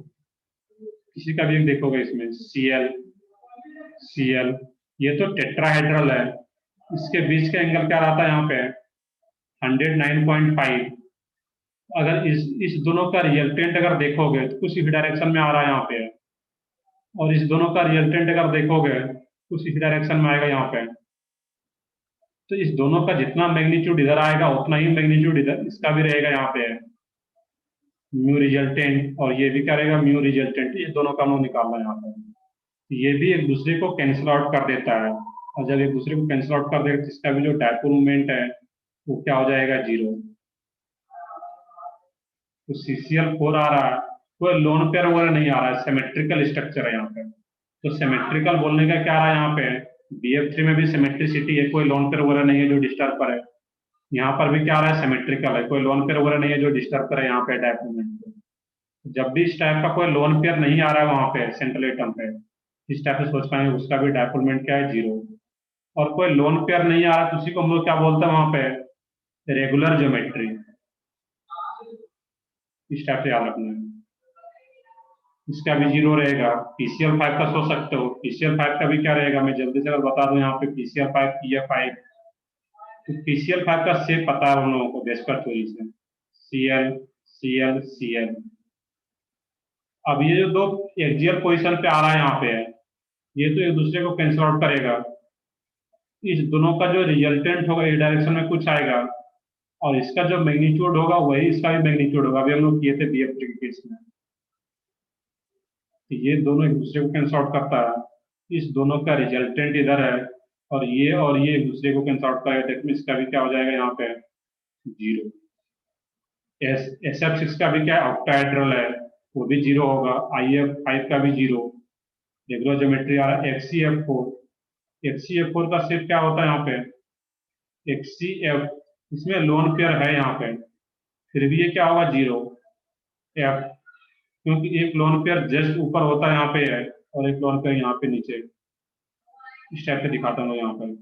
किसी का भी एक देखोगे इसमें, Cl ये तो टेट्राहेड्रल है, इसके बीच का एंगल क्या रहता है यहाँ पे 109.5। अगर इस दोनों का रिजल्टेंट अगर देखोगे तो कुछ इस डायरेक्शन में आ रहा है यहाँ पे, और इस दोनों का रिजल्टेंट अगर देखोगे कुछ इस डायरेक्शन में आएगा यहाँ पे। तो इस दोनों का जितना मैग्नीट्यूड इधर आएगा उतना ही मैग्नीट्यूड इधर इसका भी रहेगा। यहाँ पे म्यू रिजल्टेंट और ये भी क्या रहेगा म्यू रिजल्टेंट, ये दोनों का हम निकालना यहाँ पे। ये भी एक दूसरे को कैंसिल आउट कर देता है, और जब एक दूसरे को कैंसिल आउट कर देगा तो इसका भी जो डायपोल मोमेंट है वो क्या हो जाएगा 0। तो CCl4 आ रहा है, कोई लोन पेयर वगैरह नहीं आ रहा है, सिमेट्रिकल स्ट्रक्चर है यहाँ पे। तो सिमेट्रिकल बोलने का क्या रहा है यहाँ पे, BF3 में भी सिमेट्रिसिटी है, कोई लोन पेयर वगैरह नहीं है जो डिस्टर्ब करे। यहाँ पर भी क्या आ रहा है सिमेट्रिकल है, कोई लोन पेयर वगैरह नहीं है जो डिस्टर्ब करे यहाँ पे डायपोल मोमेंट को। जब भी इस टाइप का कोई लोन पेयर नहीं आ रहा है वहां पे सेंट्रल एटम पे, इस टाइप से सोच पाएंगे उसका भी डायपोल मोमेंट क्या है 0। और कोई लोन पेयर नहीं आ रहा तो उसी को हम लोग क्या बोलते हैं वहां पे रेगुलर ज्योमेट्री। इस टाइप से याद रखना है, इसका भी 0 रहेगा। PCl5 का सोच सकते हो, PCl5 का भी क्या रहेगा, मैं जल्दी से अगर बता दूं यहाँ पे PCl5 PF5। तो PCl5 का शेप पता है हम लोगों को बेस्पर थ्योरी से, Cl Cl Cl। अब ये जो दो एक्सियल पोजीशन पे आ रहा है यहाँ पे है, ये तो एक दूसरे को कैंसिल आउट करेगा। इस दोनों का जो रिजल्टेंट होगा इस डायरेक्शन में कुछ आएगा, और इसका जो मैग्नीट्यूड होगा वही इसका भी मैग्नीट्यूड होगा। अभी हम लोग किए थे BF3 के केस में। तो ये दोनों एक दूसरे को कैंसिल आउट करता है, इस दोनों का रिजल्टेंट इधर है और ये एक दूसरे को कैंसिल आउट करेगा। देखो इसका भी क्या हो जाएगा यहाँ पे 0। SF6 का भी क्या ऑक्टाहेड्रल है, वो भी 0 होगा। IF5 का भी 0। रेगुलर ज्योमेट्री आ रहा है HCF4 का शेप क्या होता है यहाँ पे HCF, इसमें लोन पेयर है यहाँ पे, फिर भी ये क्या होगा 0 F, क्योंकि एक लोन पेयर जस्ट ऊपर होता है यहाँ पे है और एक लोन पेयर यहाँ पे नीचे। इस टाइप से दिखाता हूँ यहाँ पर।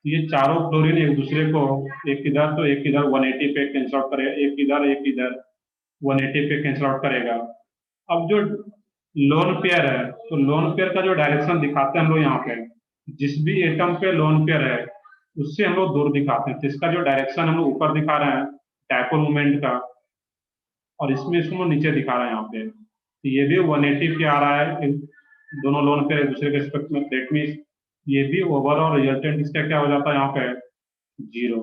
ये चारों क्लोरीन एक दूसरे को एक इधर तो एक इधर 180 पे कैंसिल आउट करेगा, एक इधर 180 पे कैंसिल आउट करेगा। अब जो लोन पेयर है, तो लोन पेयर का जो डायरेक्शन दिखाते हैं हम लोग यहाँ पे, जिस भी एटम पे लोन पेयर है उससे हम लोग दूर दिखाते हैं, तो इसका जो डायरेक्शन हम लोग ऊपर दिखा रहे हैं डायपोल मोमेंट का, और इसमें इसको नीचे दिखा रहे हैं यहाँ पे। तो ये भी 180 पे आ रहा है, दोनों लोन पेयर एक दूसरे के रिस्पेक्ट में। दैट मीन्स ये भी ओवरऑल रिजल्टेंट इसका क्या हो जाता है यहाँ पे 0।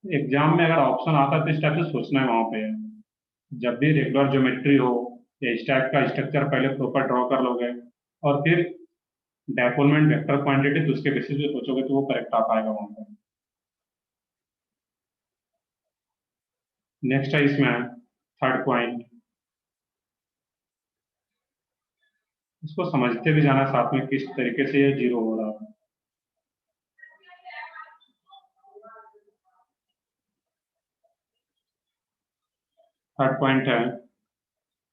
एग्जाम में अगर ऑप्शन आता है तो इस टाइप से सोचना है वहां पे, जब भी रेगुलर ज्योमेट्री हो या इस टाइप का स्ट्रक्चर पहले प्रॉपर ड्रॉ कर लोगे और फिर डायपोल मोमेंट वेक्टर क्वांटिटी तो उसके बेसिस पे सोचोगे तो वो करेक्ट आ पाएगा वहां पर। नेक्स्ट है इसमें थर्ड पॉइंट, इसको समझते भी जाना साथ में किस तरीके से ये 0 हो रहा है। थर्ड पॉइंट है,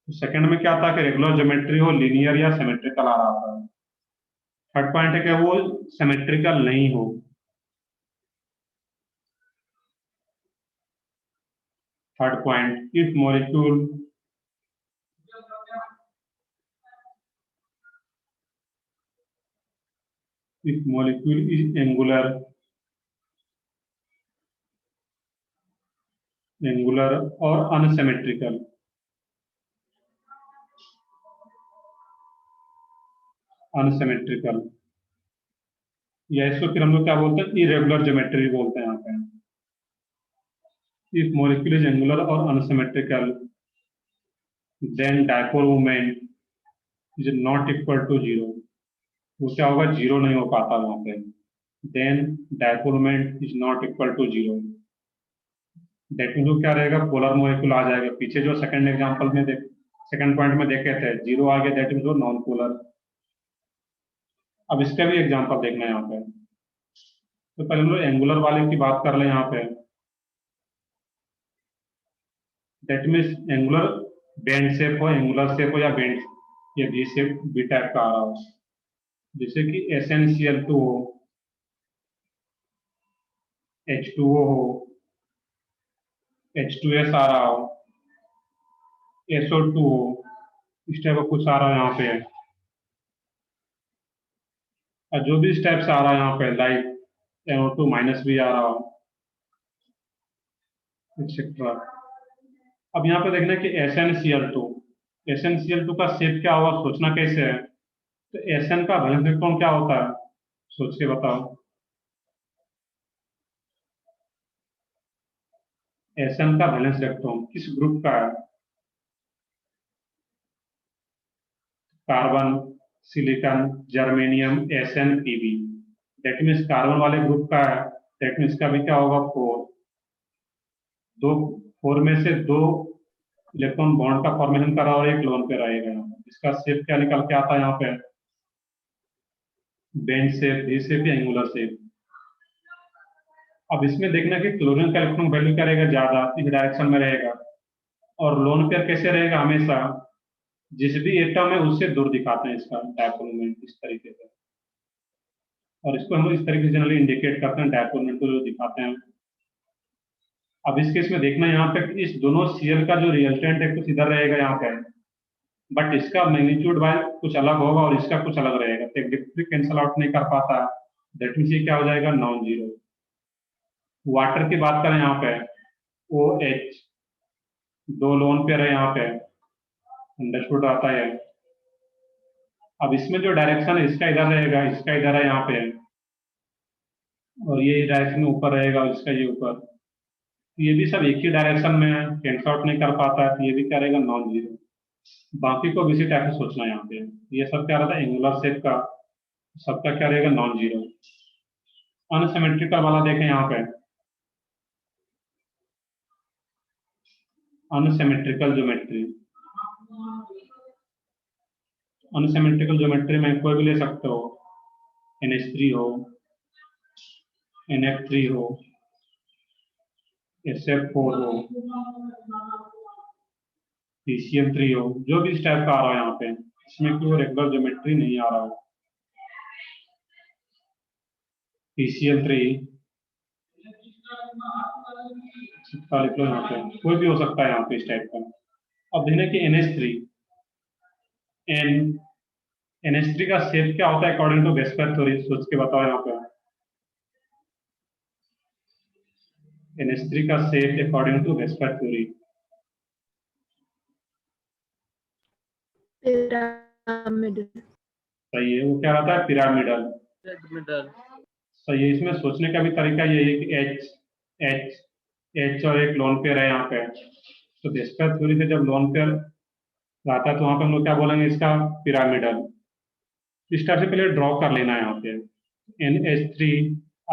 सेकंड में क्या था कि रेगुलर ज्योमेट्री हो लीनियर या सिमेट्रिकल आ रहा था। थर्ड पॉइंट है कि वो सिमेट्रिकल नहीं हो। Third point, if molecule is angular or unsymmetrical, या इसको फिर हम लोग क्या बोलते हैं, इरेगुलर ज्योमेट्री बोलते हैं यहाँ पे। इफ मॉलिक्यूल इज एंगुलर और unsymmetrical then dipole moment is not equal to zero. वो क्या होगा, जीरो नहीं हो पाता वहां पे। Then dipole moment is not equal to zero. That mean क्या रहेगा, पोलर मॉलिक्यूल आ जाएगा। पीछे जो सेकंड एग्जांपल में सेकंड पॉइंट में देखे थे, जीरो आ गया, दैट मीन वो नॉन पोलर। अब इसका भी एग्जांपल देखना है यहाँ पे। तो पहले हम लोग एंगुलर वाले की बात कर ले यहाँ पे। That means angular bend shape हो, एंगुलर शेप हो या बेंड या बी शेप, बी टाइप का आ रहा हो, जैसे कि SnCl2 हो, H2O हो, H2S आ रहा हो, SO2 हो, इस टाइप का कुछ आ रहा है यहाँ पे। और जो भी इस टाइप से आ रहा है यहाँ पे, लाइक NO2 माइनस भी आ रहा हो, एक्सेट्रा। अब यहाँ पे देखना कि SnCl2 का शेप क्या होगा, सोचना कैसे है। तो Sn का वैलेंस इलेक्ट्रॉन क्या होता है, सोच के बताओ। Sn का वैलेंस इलेक्ट्रॉन किस ग्रुप का है, carbon, silicon, germanium, SnPb। That means carbon वाले ग्रुप का है, दैट मीन्स का भी क्या होगा, 4। दो 4 में से 2 इलेक्ट्रॉन बॉन्ड का फॉर्मेशन करा और एक लोन पे रहेगा। इसका शेप क्या निकल के आता है यहाँ पे, बेंड शेप, वी शेप या एंगुलर शेप। अब इसमें देखना कि क्लोरीन का इलेक्ट्रॉन वैल्यू क्या रहेगा, ज्यादा इस डायरेक्शन में रहेगा। और लोन पेयर कैसे रहेगा, हमेशा जिस भी एटम है उससे दूर दिखाते हैं इसका डायपोल मोमेंट, इस तरीके से। और इसको हम लोग इस तरीके से जनरली इंडिकेट करते हैं, डायपोल मोमेंट को जो दिखाते हैं। अब इस केस में देखना यहाँ पे कि इस दोनों Cl का जो रिजल्टेंट है कुछ इधर रहेगा यहाँ पे, बट इसका मैग्नीट्यूड वाइज कुछ अलग होगा और इसका कुछ अलग रहेगा, तो इलेक्ट्रिक कैंसल आउट नहीं कर पाता। दैट मीन्स ये क्या हो जाएगा, नॉन जीरो। वाटर की बात करें यहाँ पे, OH, 2 लोन पेयर है यहाँ पे, अंडरस्टूड आता है। अब इसमें जो डायरेक्शन है इसका इधर रहेगा, इसका इधर है यहाँ पे, और ये डायरेक्शन ऊपर रहेगा और इसका ये ऊपर। ये भी सब एक ही डायरेक्शन में है, कैंसल आउट नहीं कर पाता है, तो ये भी क्या रहेगा, नॉन जीरो। बाकी को भी इसी टाइप से सोचना है यहाँ पे। ये सब क्या रहता है, एंगुलर शेप का, सबका क्या रहेगा, नॉन जीरो। अनसिमेट्रिकल वाला देखें यहाँ पे, अनसिमेट्रिकल ज्योमेट्री। अनसिमेट्रिकल ज्योमेट्री में कोई भी ले सकते हो, NH3 हो, NF3 हो, SF4 हो, PCl3 हो, जो भी इस टाइप का आ रहा है यहाँ पे, इसमें कोई रेगुलर ज्योमेट्री नहीं आ रहा हो। PCl3 लिख लो यहाँ पे, कोई भी हो सकता है यहाँ पे इस टाइप का। अब देखना कि NH3 NH3 का शेप क्या होता है अकॉर्डिंग टू वेस्पर थ्योरी, सोच के बताओ यहाँ पे। NH3 का shape according to VSEPR theory, pyramid. सही है। वो क्या रहता है, पिरामिडल। सही है। इसमें सोचने का भी तरीका यही है कि H और एक लोन पेयर है यहाँ पे, तो वेस्पर थ्योरी से जब लोन पेयर आता है तो वहां पे हम लोग क्या बोलेंगे, इसका पिरामिडल। इस टाइप से पहले ड्रॉ कर लेना है यहाँ पे NH3।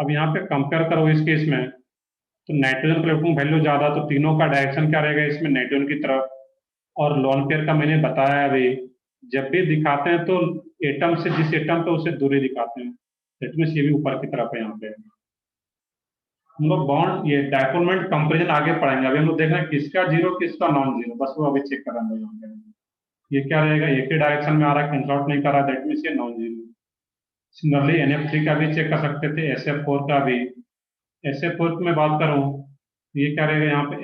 अब यहाँ पे कंपेयर करो इस केस में, तो नाइट्रोजन प्लेटफॉर्म वैल्यू ज्यादा, तो तीनों का डायरेक्शन क्या रहेगा इसमें, नाइट्रोजन की तरफ। और लोन पेयर का मैंने बताया अभी, जब भी दिखाते हैं तो एटम से, जिस एटम पे उससे दूरी दिखाते हैं, दैट मींस ये भी ऊपर की तरफ है यहाँ पे। हम लोग बॉन्ड, ये डायपोल मोमेंट कंपेरिजन आगे पढ़ेंगे। अभी हम लोग देख रहे हैं किसका जीरो किसका नॉन जीरो, बस वो अभी चेक कर रहे हैं यहाँ पे। ये क्या रहेगा, एक ही डायरेक्शन में आ रहा है, कैंसल आउट नहीं कर रहा, दैट मींस ये नॉन जीरो। सिमिलरली NF3 का भी चेक कर सकते थे, SF4 का भी। SF4 की मैं बात करूं, ये क्या रहेगा यहाँ पे,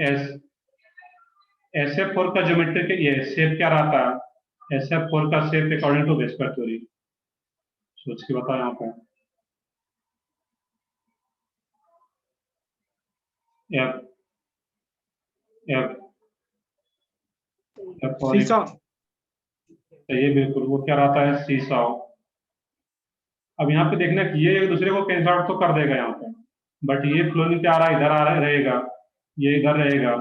SF4 का ज्योमेट्रिक ये शेप क्या रहता है, SF4 का shape according to VSEPR theory, सोच के बताओ यहाँ पे। F F सीसा। तो ये बिल्कुल वो क्या रहता है, सीसॉ। अब यहाँ पे देखना कि ये एक दूसरे को कैंसल आउट तो कर देगा यहाँ पे, बट ये फ्लो नीचे आ रहा है, इधर आ रहा रहेगा, ये इधर रहेगा।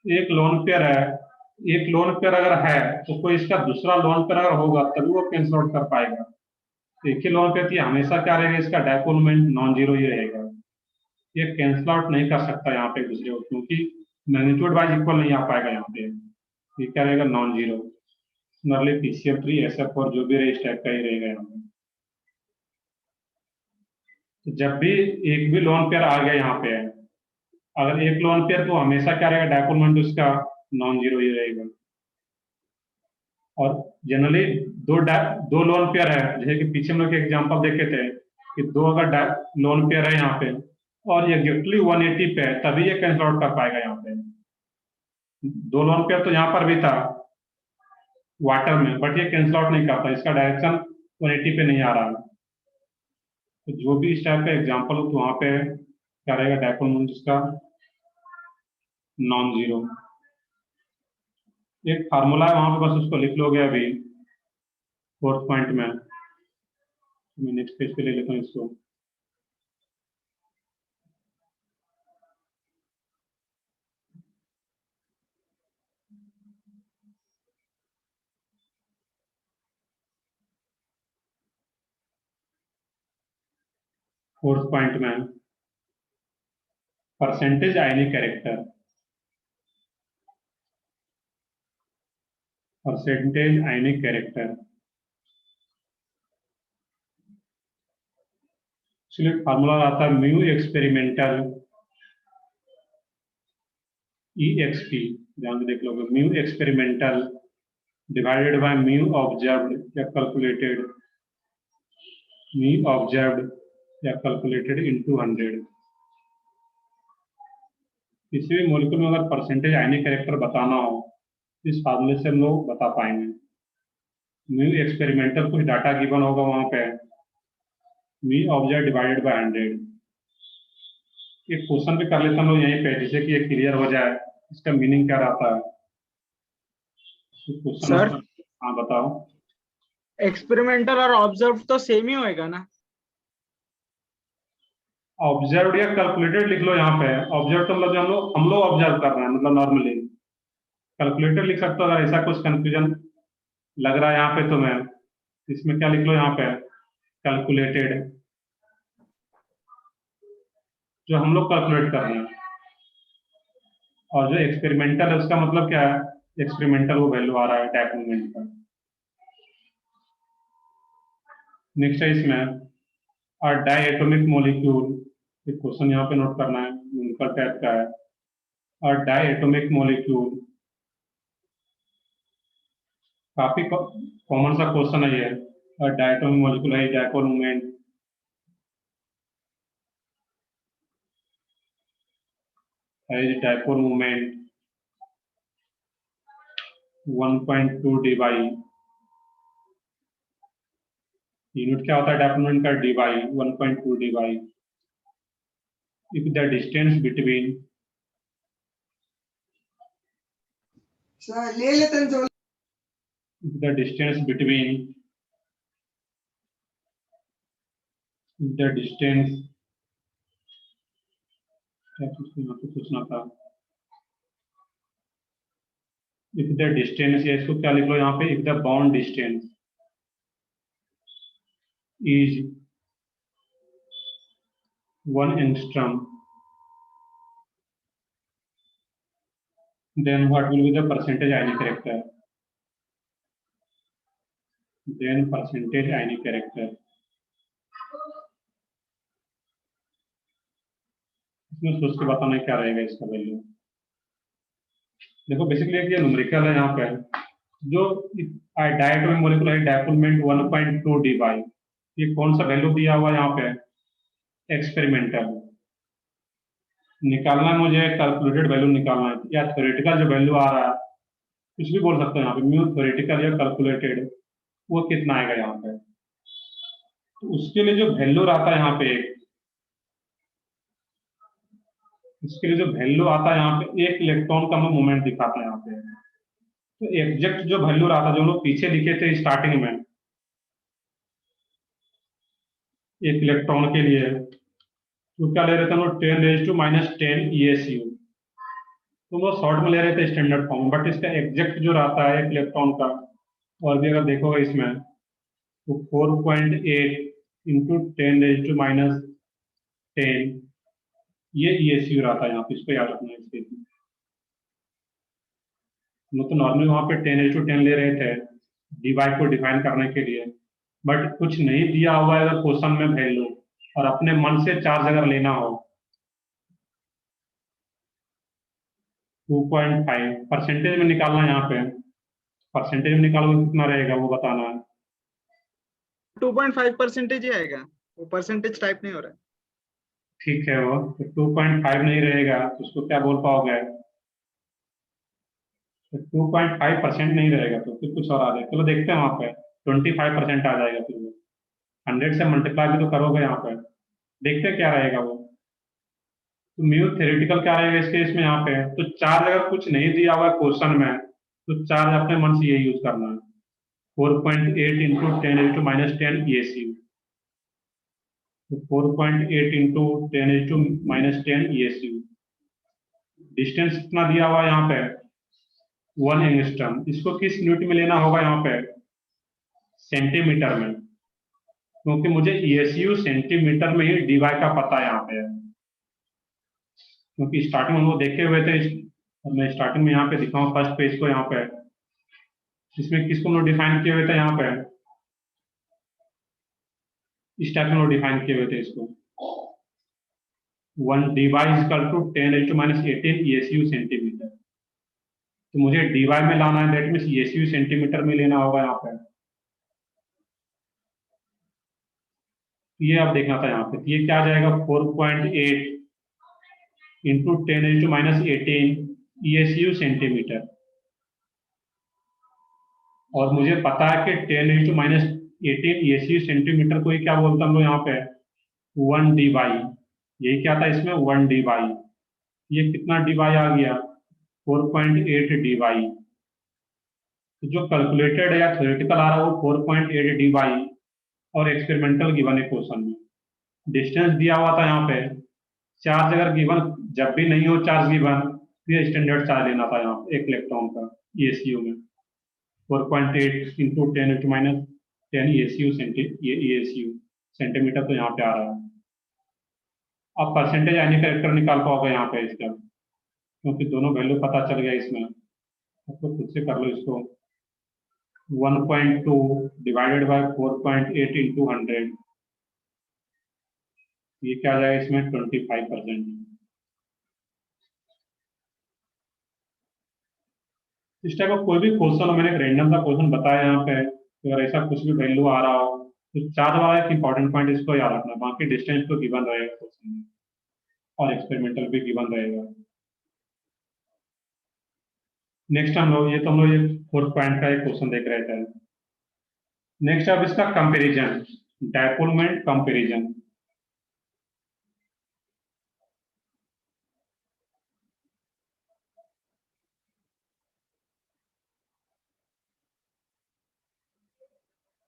एक लोन पेयर है, एक लोन पेयर अगर है तो कोई इसका दूसरा लोन पेयर अगर होगा तभी वो कैंसल आउट कर पाएगा। तो एक ही लोन पेयर थी, हमेशा क्या रहेगा, इसका डायपोल मोमेंट नॉन जीरो ही रहेगा। ये कैंसल आउट नहीं कर सकता यहाँ पे एक दूसरे को, क्योंकि मैग्नीट्यूड वाइज इक्वल नहीं आ पाएगा यहाँ पे। ये क्या रहेगा, non zero. Similarly PCl3 SF4 जो भी रहे इस टाइप का ही रहेगा यहाँ पे। तो जब भी एक भी लोन पेयर आ गया यहाँ पे, अगर एक लोन पेयर तो हमेशा क्या रहेगा, डायपोल मोमेंट उसका नॉन जीरो ही रहेगा। और जनरली दो लोन पेयर है, जैसे कि पीछे हम लोग एग्जांपल देखे थे कि दो अगर लोन पेयर है यहाँ पे और ये एग्जैक्टली 180 पे है, तभी ये कैंसिल आउट कर पाएगा यहाँ पे। दो लोन पेयर तो यहाँ पर भी था वाटर में, बट ये कैंसिल आउट नहीं करता, इसका डायरेक्शन 180 पे नहीं आ रहा है। तो जो भी इस टाइप का एग्जाम्पल हो तो वहां पे क्या रहेगा, डायपोल मोमेंट इसका नॉन जीरो। एक फार्मूला है वहां पे, बस उसको लिख लोगे अभी 4th पॉइंट में। मैं नेक्स्ट पेज पे ले लेता हूँ इसको। फोर्थ पॉइंट में परसेंटेज आयनिक कैरेक्टर, परसेंटेज आयनिक कैरेक्टर। इसलिए फार्मूला आता है म्यू एक्सपेरिमेंटल EXP, ध्यान से देख लोगे, mu experimental divided by mu observed या कैलकुलेटेड, म्यू ऑब्जर्व्ड या कैलकुलेटेड इनटू 100। किसी भी मॉलिक्यूल में अगर परसेंटेज आयनिक कैरेक्टर बताना हो, इस फार्मूले से हम लोग बता पाएंगे। म्यू एक्सपेरिमेंटल कुछ डाटा गिवन होगा वहां पे, म्यू ऑब्जर्व डिवाइडेड बाय 100। एक क्वेश्चन भी कर लेते हम लोग यहीं पे, जिससे कि ये क्लियर हो जाए इसका मीनिंग क्या रहता है। क्वेश्चन, सर हाँ बताओ। एक्सपेरिमेंटल और ऑब्जर्व तो सेम ही होएगा ना? ऑब्जर्व या कैलकुलेटेड लिख लो यहाँ पे। ऑब्जर्व तो मतलब हम लोग ऑब्जर्व कर रहे हैं, मतलब नॉर्मली। कैलकुलेटेड लिख सकते हो अगर ऐसा कुछ कंफ्यूजन लग रहा है यहाँ पे, तो मैं इसमें क्या लिख लो यहाँ पे, कैलकुलेटेड, जो हम लोग कैलकुलेट कर रहे हैं। और जो एक्सपेरिमेंटल है उसका मतलब क्या है, एक्सपेरिमेंटल वो वैल्यू आ रहा है डायपोल मोमेंट का। नेक्स्ट है इसमें डायएटॉमिक मॉलिक्यूल, एक क्वेश्चन यहाँ पे नोट करना है, न्यूमेरिकल टाइप का है। और डायएटॉमिक मॉलिक्यूल काफी कॉमन सा क्वेश्चन है ये। और डायएटॉमिक मॉलिक्यूल है डायपोल मोमेंट है, डायपोल मोमेंट 1.2 dy। यूनिट क्या होता है डायपोल मोमेंट का, dy, 1.2 dy। If the distance between, ले लेते हैं जो if the distance between, if the distance, क्या यहाँ पे पूछना था, if the distance, या इसको क्या लिख लो यहाँ पे, if the bound distance is 1 angstrom, then what will be the percentage ionic character? Then percentage ionic character, इसमें सोच के बताना क्या रहेगा इसका वैल्यू। देखो बेसिकली ये न्यूमेरिकल है यहाँ पे, जो डायएटॉमिक मॉलिक्यूल है डायपोल मोमेंट 1.2 dy, ये कौन सा वैल्यू दिया हुआ है यहाँ पे, एक्सपेरिमेंटल। निकालना है मुझे, कैलकुलेटेड वैल्यू निकालना है, या थ्योरेटिकल जो वैल्यू आ रहा है, कुछ भी बोल सकते हो यहाँ पे, म्यू थ्योरेटिकल या कैलकुलेटेड, वो कितना आएगा यहाँ पे। तो उसके लिए जो वैल्यू आता है यहाँ पे, उसके लिए जो वैल्यू आता है यहाँ पे, एक इलेक्ट्रॉन का मोमेंट दिखाता है यहाँ पे। तो एग्जैक्ट जो वैल्यू आता है, जो हम लोग पीछे लिखे थे स्टार्टिंग में, एक इलेक्ट्रॉन के लिए, तो क्या ले रहे थे हम लोग 10⁻⁻10 ESU, तो वो शॉर्ट में ले रहे थे स्टैंडर्ड फॉर्म, बट इसका एग्जैक्ट जो रहता है एक इलेक्ट्रॉन का, और भी अगर देखोगे इसमें तो 4.8 इंटू 10⁻10 ये ESU रहता है यहाँ पे, इसको याद रखना है। इसके हम लोग तो नॉर्मली वहाँ पे 10⁻10 ले रहे थे डिवाइड को डिफाइन करने के लिए, बट कुछ नहीं दिया हुआ है अगर क्वेश्चन में वैल्यू और अपने मन से चार्ज अगर लेना हो 2.5 परसेंटेज में निकालना है, यहाँ पे परसेंटेज में निकालोगे कितना रहेगा वो बताना है। 2.5% ही आएगा, वो परसेंटेज टाइप नहीं हो रहा है। ठीक है, वो तो 2.5 नहीं रहेगा तो उसको क्या बोल पाओगे, तो 2.5% नहीं रहेगा तो फिर कुछ और आ जाएगा। चलो देखते हैं, वहाँ पे 25% आ जाएगा, फिर वो 100 से मल्टीप्लाई भी तो करोगे यहाँ पे, देखते हैं क्या रहेगा वो। तो म्यू थ्योरेटिकल क्या रहेगा इस केस में, यहाँ पे तो चार्ज अगर कुछ नहीं दिया हुआ है क्वेश्चन में तो चार्ज अपने मन से ये यूज करना है, 4.8 इंटू 10⁻10 ESU, तो 4.8 इंटू 10⁻10 ESU। डिस्टेंस कितना दिया हुआ है यहाँ पे 1 एंगस्ट्रम, इसको किस यूनिट में लेना होगा यहाँ पे, सेंटीमीटर में, क्योंकि मुझे ESU सेंटीमीटर में ही डीवाई का पता है यहाँ पे, क्योंकि स्टार्टिंग में वो देखे हुए थे। और मैं स्टार्टिंग में यहाँ पे दिखाऊँ फर्स्ट पेज को, यहाँ पे इसमें किसको हम लोग डिफाइन किए हुए थे, यहाँ पे इस टाइप में डिफाइन किए हुए थे इसको, 1 debye equal to 10⁻18 ESU centimetre. तो मुझे डीवाई में लाना है, दैट मीन्स ESU सेंटीमीटर में लेना होगा यहाँ पे। ये आप देखना था यहाँ पे, ये क्या आ जाएगा 4.8 इंटू 10⁻18 ESU सेंटीमीटर, और मुझे पता है कि 10⁻18 ESU सेंटीमीटर को ही क्या बोलता हम लोग यहाँ पे 1 डीवाई, यही क्या था इसमें 1 डीवाई। ये कितना डीवाई आ गया 4.8 डीवाई। तो जो कैलकुलेटेड है या थ्योरेटिकल आ रहा है वो 4.8 डीवाई और एक्सपेरिमेंटल गिवन है क्वेश्चन में। डिस्टेंस दिया हुआ था यहाँ पे, चार्ज अगर गिवन जब भी नहीं हो चार्ज गिवन तो ये स्टैंडर्ड चार्ज लेना था यहाँ पे एक इलेक्ट्रॉन का ESU में, 4.8 इंटू 10⁻10 ESU सेंटीमीटर, तो यहाँ पे आ रहा है। अब परसेंटेज यानी कैरेक्टर निकाल पाओगे यहाँ पे इसका, क्योंकि दोनों वैल्यू पता चल गया इसमें, तो खुद से कर लो इसको। 1.2 डिवाइडेड बाय 4.8 इंटू 100, ये क्या आ जाएगा इसमें 25%। इस टाइप का कोई भी क्वेश्चन, मैंने एक रैंडम सा क्वेश्चन बताया यहाँ पे, तो अगर ऐसा कुछ भी वैल्यू आ रहा हो तो चार्ज वाला एक इंपॉर्टेंट पॉइंट इसको याद रखना, बाकी डिस्टेंस तो गिवन रहेगा क्वेश्चन में और एक्सपेरिमेंटल भी गिवन रहेगा। नेक्स्ट हम लोग हम लोग ये 4th पॉइंट का एक क्वेश्चन देख रहे थे। नेक्स्ट अब इसका comparison, dipole moment comparison.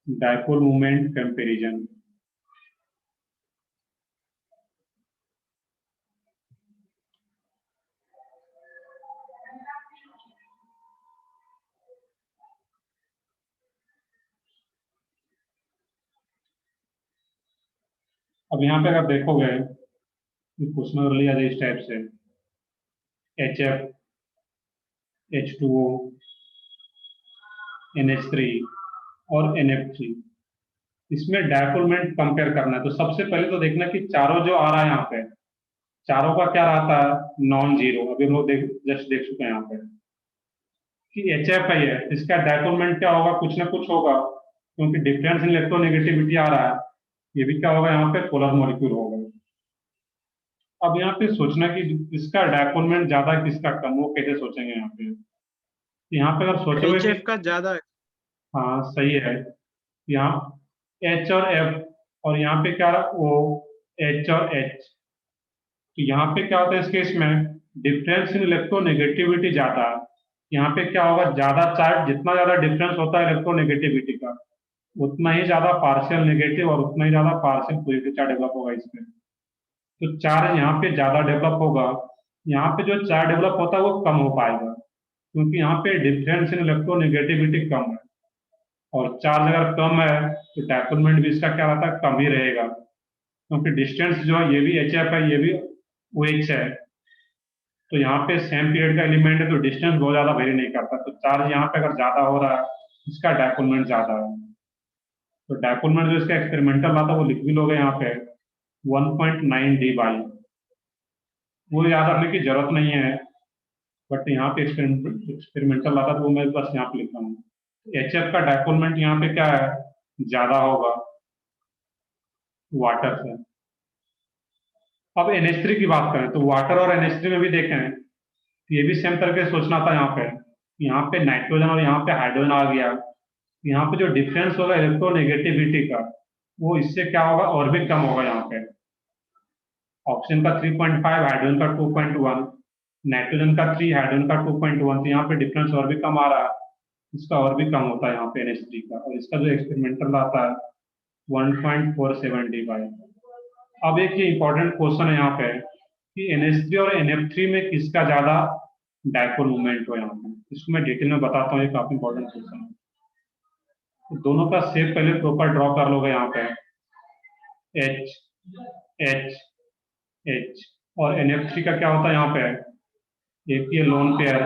Dipole moment comparison. अब यहाँ पे अगर देखोगे क्वेश्चन अगर लिया जाए इस टाइप से, HF, H2O, NH3 और NF3, इसमें डायपोल मोमेंट कंपेयर करना है। तो सबसे पहले तो देखना कि चारों जो आ रहा है यहाँ पे, चारों का क्या रहता है नॉन जीरो। अभी हम लोग जस्ट देख चुके हैं यहाँ पे कि HF है, इसका डायपोल मोमेंट क्या होगा, कुछ ना कुछ होगा, क्योंकि डिफरेंस इन इलेक्ट्रोनेगेटिविटी आ रहा है, ये भी क्या होगा यहाँ पे पोलर मॉलिक्यूल होगा। अब यहाँ पे सोचना कि इसका डायपोल मोमेंट ज्यादा किसका कम, वो कैसे सोचेंगे यहाँ पे। यहाँ पे अगर सोचोगे HF का ज्यादा है। हाँ सही है, यहाँ H और F, और यहाँ पे क्या O, H और H, तो यहाँ पे क्या होता है इस केस में डिफरेंस इन इलेक्ट्रोनेगेटिविटी ज्यादा है। यहाँ पे क्या होगा, ज्यादा चार्ज, जितना ज्यादा डिफरेंस होता है इलेक्ट्रोनेगेटिविटी का उतना ही ज्यादा पार्शियल नेगेटिव और उतना ही ज्यादा पार्शियल पॉजिटिव चार्ज डेवलप होगा इसमें। तो चार्ज यहाँ पे ज्यादा डेवलप होगा, यहाँ पे जो चार्ज डेवलप होता है वो कम हो पाएगा, क्योंकि यहाँ पे डिफरेंस इन इलेक्ट्रोनेगेटिविटी कम है, और चार्ज अगर कम है तो डायपोलमेंट भी इसका क्या रहता है, कम ही रहेगा, क्योंकि डिस्टेंस जो है ये भी HF है, ये भी OH है। तो यहाँ पे सेम पीरियड का एलिमेंट है तो डिस्टेंस बहुत ज्यादा वेरी नहीं करता, तो चार्ज यहाँ पे अगर ज्यादा हो रहा है इसका डायपोलमेंट ज्यादा है। तो डायपोलमेंट जो इसका एक्सपेरिमेंटल आता है वो लिख भी लोगे यहाँ पे 1.9 D/, वो याद रखने की जरूरत नहीं है, बट यहाँ पे एक्सपेरिमेंटल आता है तो वो मैं बस यहाँ पे लिखा हूँ। HF का डायपोलमेंट यहाँ पे क्या है, ज्यादा होगा वाटर से। अब NH3 की बात करें तो वाटर और NH3 में भी देखें तो ये भी सेम तरह से सोचना था। यहाँ पे नाइट्रोजन और यहाँ पे हाइड्रोजन आ गया, यहाँ पे जो डिफरेंस होगा इलेक्ट्रोनेगेटिविटी का वो इससे क्या होगा, और भी कम होगा। यहाँ पे ऑक्सीजन का 3.5, हाइड्रोजन का 2.1, नाइट्रोजन का 3, हाइड्रोजन का 2.1, तो यहाँ पे डिफरेंस और भी कम आ रहा है, इसका और भी कम होता है यहाँ पे NH3 का, और इसका जो एक्सपेरिमेंटल आता है 1.47 D/। अब एक ये इंपॉर्टेंट क्वेश्चन है यहाँ पे कि NH3 और NF3 में किसका ज्यादा डायपोल मूवमेंट हो। यहाँ पे इसको मैं डिटेल में बताता हूँ, ये काफी इंपॉर्टेंट क्वेश्चन है। तो दोनों का शेप पहले प्रॉपर ड्रॉ कर लोगे। यहाँ पे H H H और NF3 का क्या होता है, यहाँ पे एक ये लोन पेयर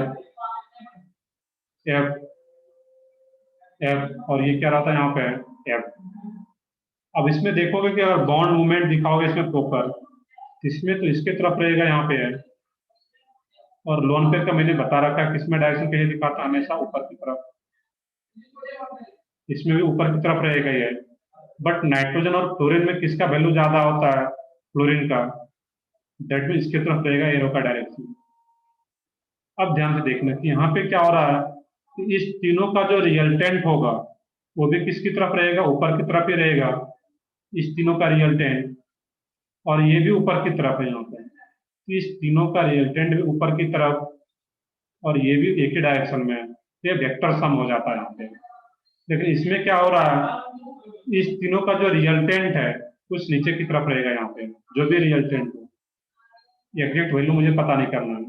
F F और ये क्या रहता है यहाँ पे F। अब इसमें देखोगे कि अगर बॉन्ड मूवमेंट दिखाओगे इसमें प्रॉपर, इसमें तो इसके तरफ रहेगा यहाँ पे है, और लोन पेयर का मैंने बता रखा है किसमें डायरेक्शन कैसे दिखाता है, हमेशा ऊपर की तरफ, इसमें भी ऊपर की तरफ रहेगा ये। बट नाइट्रोजन और फ्लोरीन में किसका वैल्यू ज्यादा होता है, फ्लोरीन का, दैट मीन इसके तरफ रहेगा एरो का डायरेक्शन। अब ध्यान से देखना कि यहाँ पे क्या हो रहा है कि इस तीनों का जो रिजल्टेंट होगा वो भी किसकी तरफ रहेगा, ऊपर की तरफ ही रहेगा, इस तीनों का रिजल्टेंट, और ये भी ऊपर की तरफ है। यहाँ पे इस तीनों का रिजल्टेंट भी ऊपर की तरफ और ये भी एक ही डायरेक्शन में है, ये वेक्टर सम हो जाता है यहाँ पे। लेकिन इसमें क्या हो रहा है, इस तीनों का जो रिजल्टेंट है कुछ नीचे की तरफ रहेगा। यहाँ पे जो भी रिजल्टेंट हो, एग्जैक्ट वैल्यू मुझे पता नहीं करना है,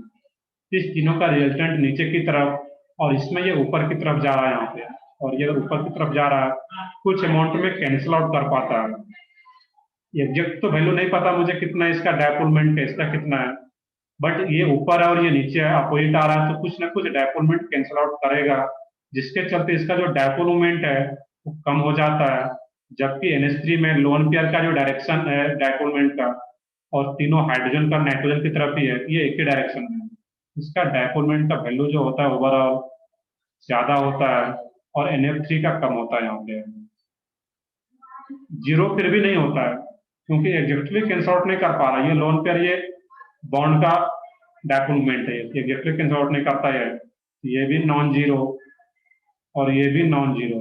इस तीनों का रिजल्टेंट नीचे की तरफ, और इसमें ये ऊपर की तरफ जा रहा है यहाँ पे, और ये अगर ऊपर की तरफ जा रहा है कुछ अमाउंट में कैंसिल आउट कर पाता है। एग्जैक्ट तो वैल्यू नहीं पता मुझे कितना है इसका डायपोलमेंट का, इसका कितना है, बट ये ऊपर है और ये नीचे है, अपोजिट आ रहा है, तो कुछ ना कुछ डायपोलमेंट कैंसिल आउट करेगा, जिसके चलते इसका जो डायपोल मूवमेंट है वो कम हो जाता है। जबकि NH3 में लोन पेयर का जो डायरेक्शन है डायपोलमेंट का, और तीनों हाइड्रोजन का नाइट्रोजन की तरफ ही है, ये एक ही डायरेक्शन में, इसका डायपोलमेंट का वैल्यू जो होता है ओवरऑल ज्यादा होता है, और NF3 का कम होता है। यहाँ पे जीरो फिर भी नहीं होता है, क्योंकि एग्जैक्टली कैंसल आउट नहीं कर पा रहा, ये लोन पेयर ये बॉन्ड का डायपोलमेंट है, एग्जैक्टली कैंसल आउट नहीं करता है, ये भी नॉन जीरो और ये भी नॉन जीरो,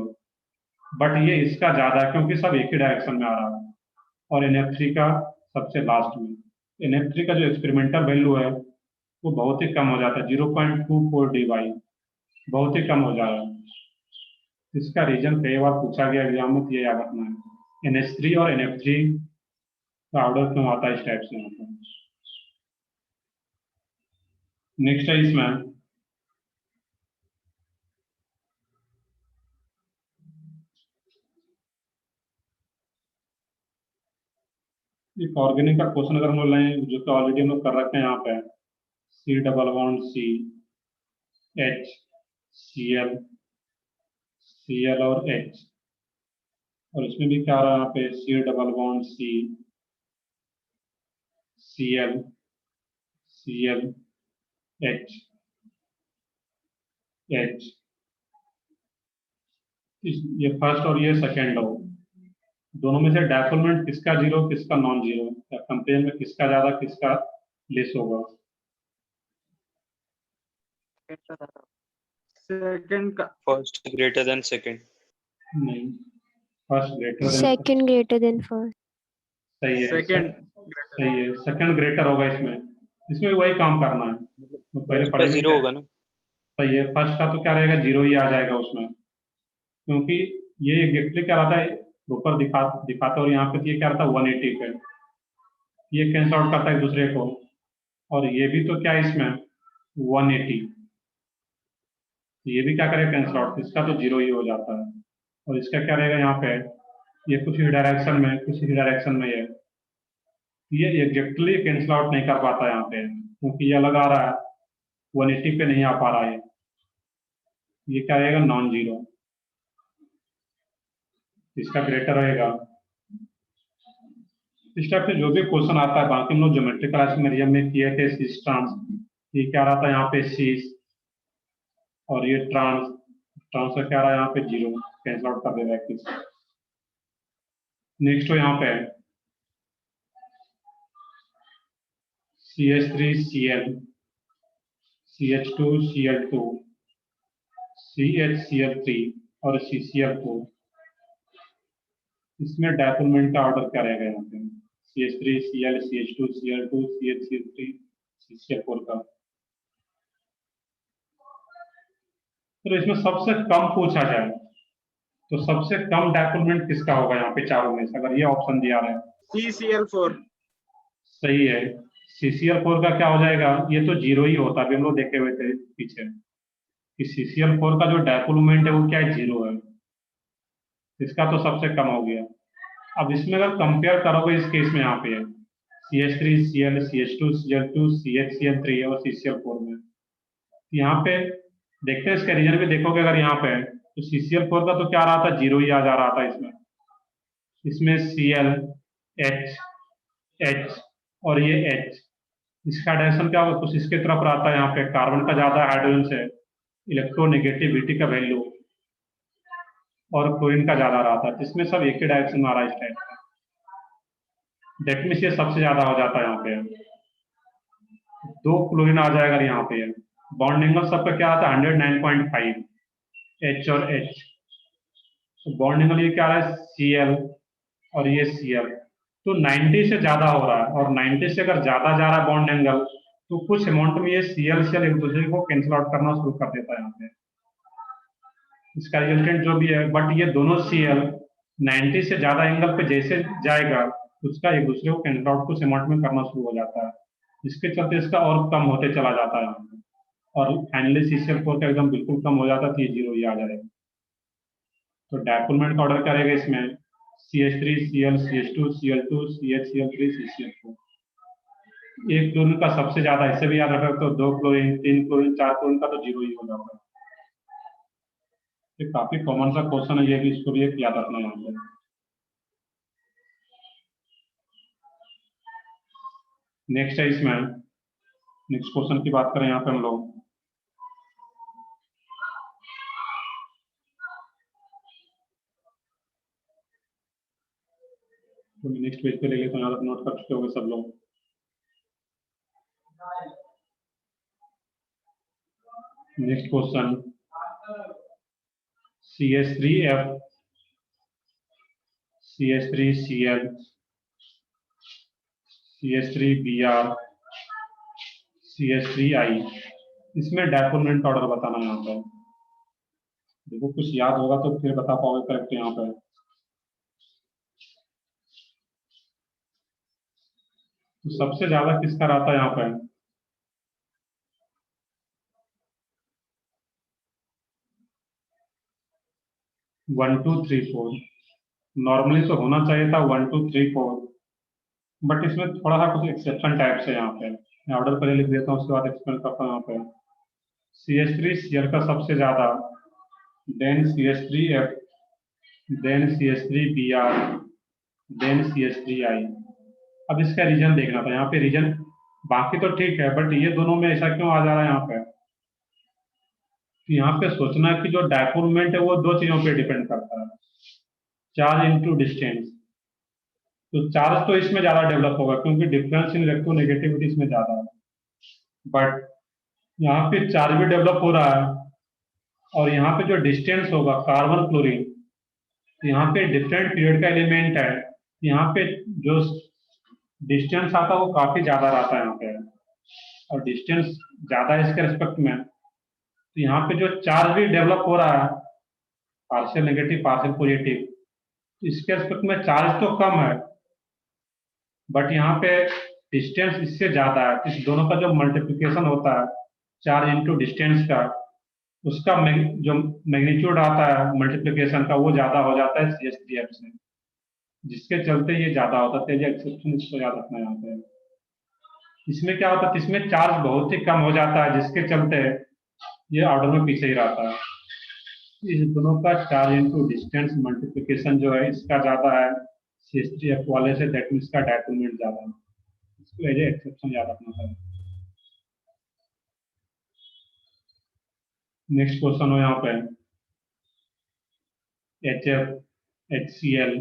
बट ये इसका ज्यादा है क्योंकि सब एक ही डायरेक्शन में आ रहा है, और NF3 का सबसे लास्ट में। NF3 का जो एक्सपेरिमेंटल वैल्यू है वो बहुत ही कम हो जाता है, 0.24 D/, बहुत ही कम हो जा रहा है। इसका रीजन कई बार पूछा गया एग्जाम में, ये याद रखना है NH3 और NF3 का ऑर्डर क्यों आता है इस टाइप से। नेक्स्ट है इसमें एक ऑर्गेनिक का क्वेश्चन अगर हम लोग लें, जो कि ऑलरेडी हम लोग कर रखे हैं यहाँ पे, C+C H Cl और H, और इसमें भी क्या आ रहा है यहाँ पे C H ये फर्स्ट और ये सेकेंड लो, दोनों में से डायपोलमेंट किसका जीरो किसका नॉन जीरो, या कंपेयर में किसका ज्यादा किसका लेस होगा। सेकंड का First greater than second. नहीं, first greater Second greater than first. सही है, सेकंड सही है, सेकंड ग्रेटर होगा इसमें, इसमें वही काम करना है तो पहले उसका पढ़ेंगे। जीरो होगा ना। सही है, फर्स्ट का तो क्या रहेगा, जीरो ही आ जाएगा उसमें, क्योंकि ये एग्जैक्टली क्या रहता है, ऊपर दिखाता और यहाँ पे ये क्या रहता है 180 पे, ये कैंसिल आउट करता है एक दूसरे को, और ये भी तो क्या है इसमें 180, ये भी क्या करेगा कैंसिल आउट, इसका तो 0 ही हो जाता है। और इसका क्या रहेगा यहाँ पे, ये कुछ ही डायरेक्शन में कुछ ही डायरेक्शन में ये एग्जैक्टली कैंसिल आउट नहीं कर पाता यहाँ पे, क्योंकि ये लगा रहा है 180 पे नहीं आ पा रहा है, ये क्या रहेगा नॉन जीरो, इसका ग्रेटर रहेगा। इस टाइप से जो भी क्वेश्चन आता है, बाकी हम लोग ज्योमेट्रिकल आइसोमेरिज्म में किए थे सीस ट्रांस, ये क्या रहा था यहाँ पे सीस, और ये ट्रांस ट्रांस का क्या रहा है यहाँ पे 0, कैंसिल आउट कर देगा एक। नेक्स्ट हो यहाँ पे CH3Cl, CH2 Cl2, CHCl3 और CCl4, इसमें डायपोलमेंट का ऑर्डर क्या रहेगा यहाँ पे, CH3Cl, CH2 Cl2, CHCl3, CCl4 का। तो इसमें सबसे कम पूछा जाए तो सबसे कम डायपोलमेंट किसका होगा यहाँ पे चारों में से, अगर ये ऑप्शन दिया है CCl4। सही है। CCl4 का क्या हो जाएगा, ये तो 0 ही होता है, अभी हम लोग देखे हुए थे पीछे कि CCl4 का जो डायपोलमेंट है वो क्या है 0 है, इसका तो सबसे कम हो गया। अब इसमें अगर कंपेयर करोगे इस केस में यहाँ पे है CH3Cl, CH2 Cl2, CHCl3 और CCl4 में, यहाँ पे देखते हैं इसके रीजन भी देखोगे, अगर यहाँ पे तो CCl4 का तो क्या रहा था 0 ही आ जा रहा था इसमें Cl, H, H और ये H, इसका डायरेक्शन क्या होगा, कुछ इसके तरफ रहता है, यहाँ पे कार्बन का ज्यादा हाइड्रोजन से इलेक्ट्रोनेगेटिविटी का वैल्यू और क्लोरीन का ज्यादा रहा था, इसमें सब एक ही डायरेक्शन में आ रहा है इस टाइप का। डेट मीन्स ये सबसे ज्यादा हो जाता है यहाँ पे, 2 क्लोरीन आ जाएगा यहाँ पे। बॉन्ड एंगल सबका क्या आता है 109.5, H और H, तो बॉन्ड एंगल ये क्या आ रहा है Cl और ये Cl, तो 90 से ज्यादा हो रहा है, और 90 से अगर ज्यादा जा रहा है बॉन्ड एंगल तो कुछ अमाउंट में ये Cl एक दूसरे को कैंसिल आउट करना शुरू कर देता है यहाँ पे, इसका रिजल्टेंट जो भी है। बट ये दोनों Cl 90 से ज्यादा एंगल पे जैसे जाएगा उसका एक दूसरे को कैंसिल आउट कुछ अमाउंट में करना शुरू हो जाता है, इसके चलते इसका और कम होते चला जाता है यहाँ पे, और फाइनली CCl4 का एकदम बिल्कुल कम हो जाता है, तो ये 0 ही आ जाएगा। तो डायपोलमेंट का ऑर्डर करेगा इसमें CH3Cl, CH2 Cl2, CHCl3, CCl4। एक क्लोरीन का सबसे ज्यादा, इसे भी याद रखा, तो 2 क्लोरीन, 3 क्लोरीन, 4 क्लोरीन का तो 0 ही हो जाता है। ये काफी कॉमन सा क्वेश्चन है, ये भी, इसको भी एक याद रखना यहाँ पे। नेक्स्ट है इसमें, नेक्स्ट क्वेश्चन की बात करें यहाँ पे हम लोग, तो नेक्स्ट पेज पे ले लेते हैं, यहाँ तक नोट कर चुके होंगे सब लोग। Next question CH3F, CH3Cl, CH3Br, CH3I, इसमें डायपोलमेंट ऑर्डर बताना यहाँ पे। देखो कुछ याद होगा तो फिर बता पाओगे करेक्ट यहाँ पे। तो सबसे ज्यादा किसका रहता है यहाँ पे, one two three four, normally तो होना चाहिए था 1 2 3 4, बट इसमें थोड़ा सा कुछ एक्सेप्शन टाइप से यहाँ पे मैं ऑर्डर पहले लिख देता हूँ, उसके बाद एक्सप्लेन करता हूँ। यहाँ पे CH3Cl का सबसे ज्यादा, then CH3F, then CH3Br, then CH3I। अब इसका रीजन देखना था यहाँ पे, रीजन बाकी तो ठीक है, बट ये दोनों में ऐसा क्यों आ जा रहा है यहाँ पे, तो यहाँ पे सोचना है कि जो डायपोलमेंट है वो 2 चीजों पे डिपेंड करता है, चार्ज इनटू डिस्टेंस। तो चार्ज तो इसमें ज्यादा डेवलप होगा क्योंकि डिफरेंस इन इलेक्ट्रोनेगेटिविटी इसमें ज्यादा है, बट यहाँ पे चार्ज भी डेवलप हो रहा है, और यहाँ पे जो डिस्टेंस होगा कार्बन क्लोरीन, यहाँ पे डिफरेंट पीरियड का एलिमेंट है, यहाँ पे जो डिस्टेंस आता है वो काफी ज्यादा रहता है यहाँ पे, और डिस्टेंस ज्यादा है इसके रिस्पेक्ट में, तो यहाँ पे जो चार्ज भी डेवलप हो रहा है पार्शियल नेगेटिव पार्शियल पॉजिटिव। इसके एस्पेक्ट में चार्ज तो कम है, बट यहाँ पे डिस्टेंस इससे ज्यादा है। इस दोनों का जो मल्टीप्लिकेशन होता है चार्ज इंटू डिस्टेंस का, उसका जो मैग्नीट्यूड आता है मल्टीप्लिकेशन का वो ज्यादा हो जाता है CH3F से, जिसके चलते ये ज्यादा होता है। ये एक्सेप्शन इसको याद रखना यहाँ पे। इसमें क्या होता है, इसमें चार्ज बहुत ही कम हो जाता है, जिसके चलते ये ऑर्डर में पीछे ही रहता है। इस दोनों का चार्ज इंटू डिस्टेंस मल्टीप्लिकेशन जो है इसका ज्यादा है CH3F वाले से, दैट मीन्स का डायपोल मोमेंट ज्यादा है। इसको एज एक्सेप्शन याद रखना है। नेक्स्ट क्वेश्चन हो यहाँ पे HF HCl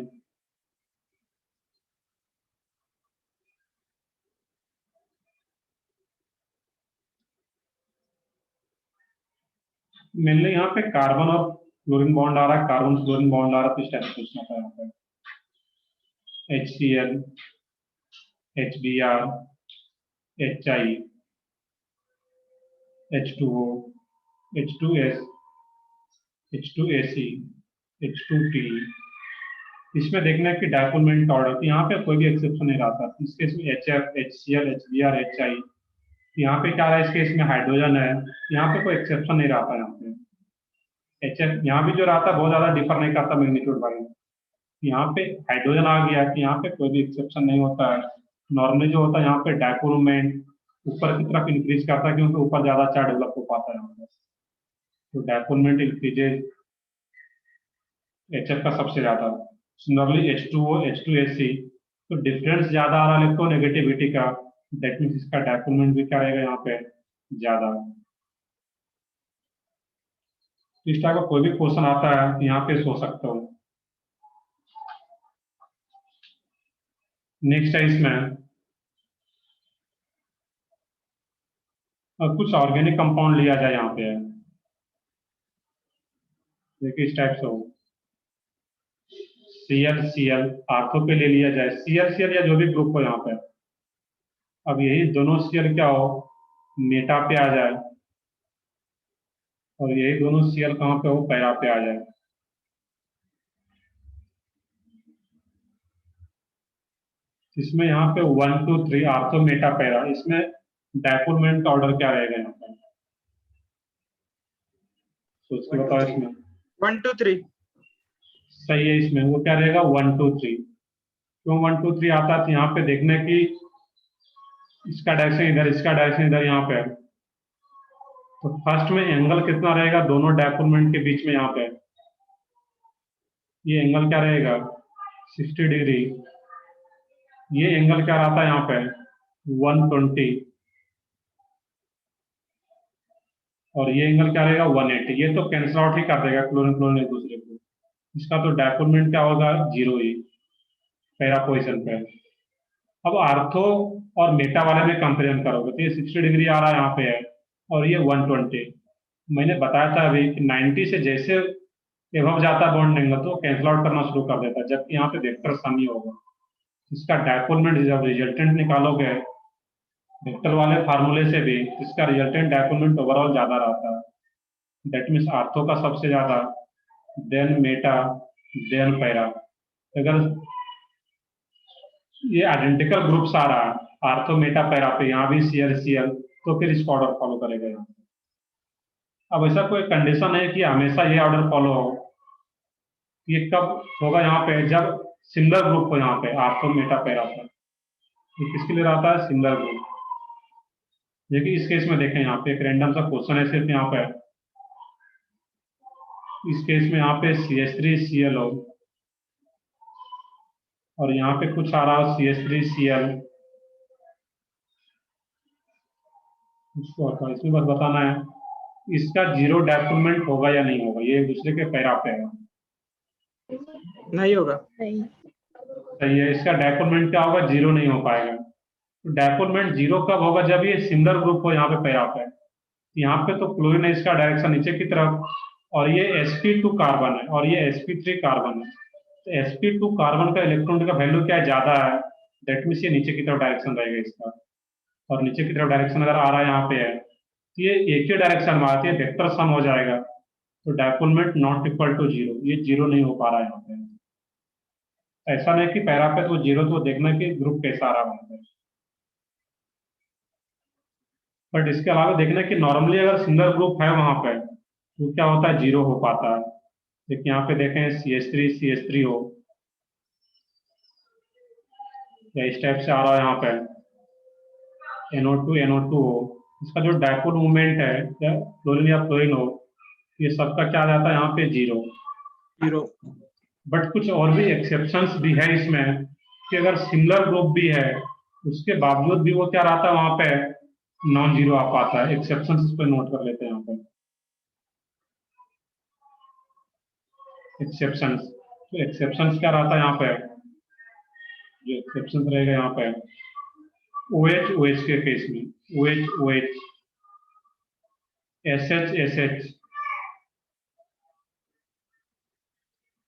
मेनली यहाँ पे कार्बन और क्लोरीन बॉन्ड आ रहा है, कार्बन क्लोरीन बॉन्ड आ रहा है, तो इस टाइप से पूछना था यहाँ पे। HCl HBr HI H2O H2S H2AC H2T। इसमें देखना है कि डायपोल मोमेंट ऑर्डर, तो यहाँ पे कोई भी एक्सेप्शन नहीं रहता। इस केस में HF HCl HBr HI, यहाँ पे क्या है, इस केस में हाइड्रोजन है, यहाँ पे कोई एक्सेप्शन नहीं रहता। यहाँ पे HF यहाँ भी जो रहता है बहुत ज्यादा डिफर नहीं करता मैग्नीट्यूड वाइज। यहाँ पे हाइड्रोजन आ गया कि यहाँ पे कोई भी एक्सेप्शन नहीं होता है। नॉर्मली जो होता है यहाँ पे डायपोल मोमेंट ऊपर की तरफ इंक्रीज करता है, क्योंकि ऊपर ज्यादा चार्ज डेवलप हो पाता है यहाँ पे, तो डायपोल मोमेंट इंक्रीजेज HF का सबसे ज्यादा। सिमिलरली H2O H2AC, तो डिफरेंस ज्यादा आ रहा है इलेक्ट्रोनेगेटिविटी का, दैट मीन्स इसका डायपोल मोमेंट भी क्या रहेगा यहाँ पे ज्यादा। इस टाइप का कोई भी क्वेश्चन आता है तो यहाँ पे सोच सकते हो। नेक्स्ट है इसमें कुछ ऑर्गेनिक कंपाउंड लिया जाए। यहाँ पे देखिए इस टाइप से हो, ClCl आर्थो पे ले लिया जाए, ClCl या जो भी ग्रुप हो यहाँ पे। अब यही दोनों Cl क्या हो, मेटा पे आ जाए, और यही दोनों Cl कहाँ पे हो, पैरा पे आ जाए। इसमें यहाँ पे 1 2 3 आर्थो मेटा पैरा, इसमें डायपोल मोमेंट का ऑर्डर क्या रहेगा यहाँ पे, सोच के बताओ। इसमें 1 2 3 सही है, इसमें वो क्या रहेगा 1 2 3। क्यों 1 2 3 आता है, तो यहाँ पे देखने की इसका डायरेक्शन इधर, इसका डायरेक्शन इधर, यहाँ पे तो फर्स्ट में एंगल कितना रहेगा दोनों डायपोल मोमेंट के बीच में। यहाँ पे ये एंगल क्या रहेगा 60 डिग्री। ये एंगल क्या रहता है यहाँ पे 120, और ये एंगल क्या रहेगा 180। ये तो कैंसिल आउट ही कर देगा क्लोरीन क्लोरीन एक दूसरे को। इसका तो डायपोल मोमेंट क्या होगा 0 ही पैरा पोजिशन पे। अब आर्थो और मेटा वाले में कंपेरिजन करोगे तो ये 60 डिग्री आ रहा है यहाँ पे है, और ये 120। मैंने बताया था अभी कि 90 से जैसे एवं जाता है बॉन्ड एंगल तो कैंसिल आउट करना शुरू कर देता है, जबकि यहाँ पे वेक्टर सम ही होगा। इसका डायपोल मोमेंट जब रिजल्टेंट निकालोगे वेक्टर वाले फार्मूले से भी, इसका रिजल्टेंट डायपोल मोमेंट ओवरऑल ज्यादा रहता है। दैट मीन्स आर्थो का सबसे ज्यादा, देन मेटा, देन पैरा। अगर ये आइडेंटिकल ग्रुप्स आ रहा है आर्थो मेटा पैरा पे, यहाँ भी ClCl, तो फिर इसको ऑर्डर फॉलो करेगा यहाँ पे। अब ऐसा कोई कंडीशन है कि हमेशा ये ऑर्डर फॉलो हो, ये कब होगा यहाँ पे जब सिमिलर ग्रुप हो यहाँ पे आर्थो मेटा पैरा पर। ये किसके लिए रहता है सिमिलर ग्रुप। देखिए इस केस में देखें यहाँ पे एक रैंडम सा क्वेश्चन है सिर्फ यहाँ पे। इस केस में यहाँ पे CH3Cl हो, और यहाँ पे कुछ आ रहा हो CH3Cl। इसमें बस बताना है इसका 0 डायपोल मोमेंट होगा या नहीं होगा, ये एक दूसरे के पैरा पे है। नहीं होगा। सही है, इसका डायपोल मोमेंट क्या होगा 0 नहीं हो पाएगा। तो डायपोल मोमेंट 0 कब होगा जब ये सिमिलर ग्रुप हो यहाँ पे पैरा पे। यहाँ पे तो क्लोरीन है, इसका डायरेक्शन नीचे की तरफ, और ये sp2 कार्बन है और ये sp3 कार्बन है। तो sp2 कार्बन का इलेक्ट्रॉन का वैल्यू क्या है ज्यादा है, दैट मीन्स ये नीचे की तरफ डायरेक्शन रहेगा इसका, और नीचे की तरफ डायरेक्शन अगर आ रहा है यहाँ पे है तो ये एक ही डायरेक्शन में आती है, वेक्टर सम हो जाएगा। तो डायपोल नॉट इक्वल टू 0, ये 0 नहीं हो पा रहा है यहाँ पे। ऐसा नहीं कि पैरा पे तो 0, तो देखना कि ग्रुप कैसा आ रहा है वहाँ पे। बट इसके अलावा देखना कि नॉर्मली अगर सिंगल ग्रुप है वहाँ पे तो क्या होता है, 0 हो पाता है। देखिए यहाँ पे देखें CH3 हो या इस टाइप से आ रहा है यहाँ पे NO2 हो, इसका जो डायपोल मूवमेंट है या क्लोरीन या फ्लोरीन हो, ये सबका क्या आ जाता है यहाँ पे 0। बट कुछ और भी एक्सेप्शंस भी है इसमें कि अगर सिमिलर ग्रुप भी है उसके बावजूद भी वो क्या रहता है वहाँ पे नॉन जीरो आ पाता है। एक्सेप्शंस इस पर नोट कर लेते हैं यहाँ पे। एक्सेप्शंस, तो एक्सेप्शंस क्या रहता है यहाँ पे, जो एक्सेप्शन रहेगा यहाँ पे OH के केस में OH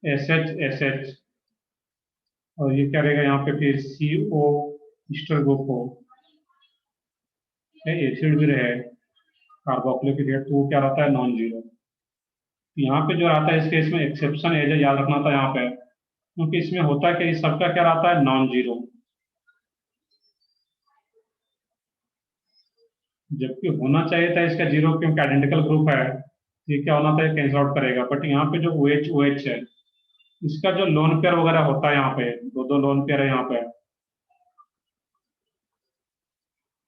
SH और ये क्या रहेगा यहाँ पे फिर CO ईस्टर ग्रुप हो, एसिड भी रहे कार्बोक्सिलिक एसिड, तो वो क्या रहता है नॉन जीरो। यहाँ पे जो रहता है इस केस में एक्सेप्शन एज याद रखना था यहाँ पे, क्योंकि इसमें होता है कि इस सबका क्या रहता है नॉन जीरो, जबकि होना चाहिए था इसका जीरो, क्योंकि आइडेंटिकल ग्रुप है, ये क्या होना था कैंसिल आउट करेगा। बट यहाँ पे जो OH है इसका जो लोन पेयर वगैरह होता है यहाँ पे, दो लोन पेयर है यहाँ पे,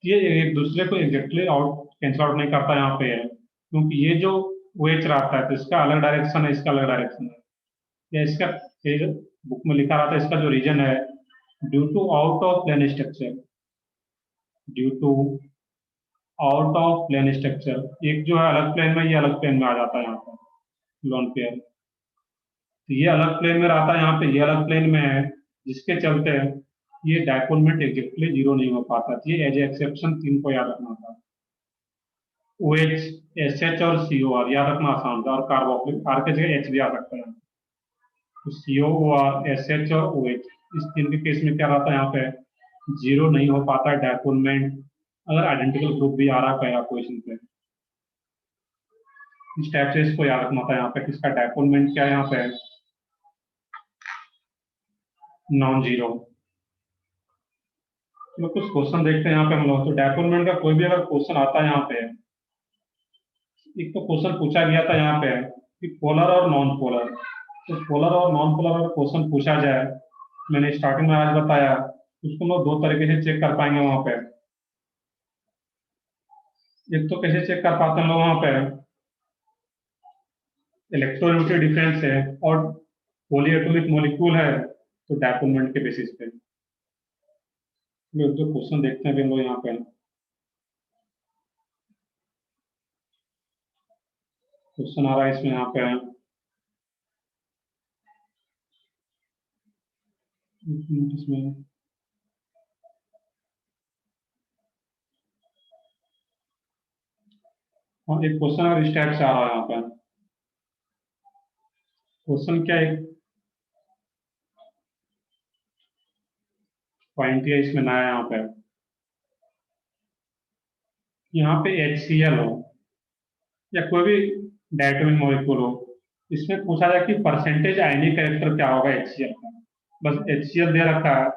ये एक दूसरे को एग्जैक्टली कैंसिल आउट नहीं करता यहाँ पे है, क्योंकि ये जो OH रहता है तो इसका अलग डायरेक्शन है, इसका अलग डायरेक्शन है। या इसका बुक में लिखा रहता है इसका जो रीजन है due to out of plane structure, due to out of plane structure, एक जो है अलग प्लेन में, ये अलग प्लेन में आ जाता है यहाँ पर लोन पेयर, तो ये अलग प्लेन में रहता है यहाँ पे, ये अलग प्लेन में है, जिसके चलते ये डायपोल एग्जैक्टली जीरो नहीं हो पाता। तो ये एज एक्सेप्शन 3 को याद रखना था। OH SH और COR याद रखना आसान था, और कार्बोक्सिलिक आर के जगह H भी आ सकता है, तो COR SH और OH इस 3 के केस में क्या रहता है यहाँ पे जीरो नहीं हो पाता है डायपोलमेंट, अगर आइडेंटिकल ग्रुप भी आ रहा है पहला पोजिशन पे। इस टाइप से इसको याद रखना था यहाँ पे, किसका डायपोलमेंट क्या है यहाँ पे नॉन जीरो। तो कुछ क्वेश्चन देखते हैं यहाँ पे हम लोग। तो डायपोलमेंट का कोई भी अगर क्वेश्चन आता है यहाँ पे, एक तो क्वेश्चन पूछा गया था यहाँ पे कि पोलर और नॉन पोलर, तो पोलर और नॉन पोलर अगर क्वेश्चन पूछा जाए, मैंने स्टार्टिंग में आज बताया, उसको हम लोग 2 तरीके से चेक कर पाएंगे वहां पे। एक तो कैसे चेक कर पाते हैं लोग वहां पे, इलेक्ट्रोनेगेटिव डिफरेंस है और पॉलीएटॉमिक मॉलिक्यूल है, तो डायपोलमेंट के बेसिस पे जो क्वेश्चन देखते हैं हम लोग यहाँ पे। क्वेश्चन आ रहा है इसमें यहाँ पे, इसमें और एक क्वेश्चन अगर इस टाइप से आ रहा है यहाँ पे, क्वेश्चन क्या है, पॉइंट है इसमें नया यहाँ पे, यहाँ पे HCl हो या कोई भी डायटोमिक मॉलिक्यूल हो, इसमें पूछा जाए कि परसेंटेज आयनिक कैरेक्टर क्या होगा HCl का। बस HCl दे रखा है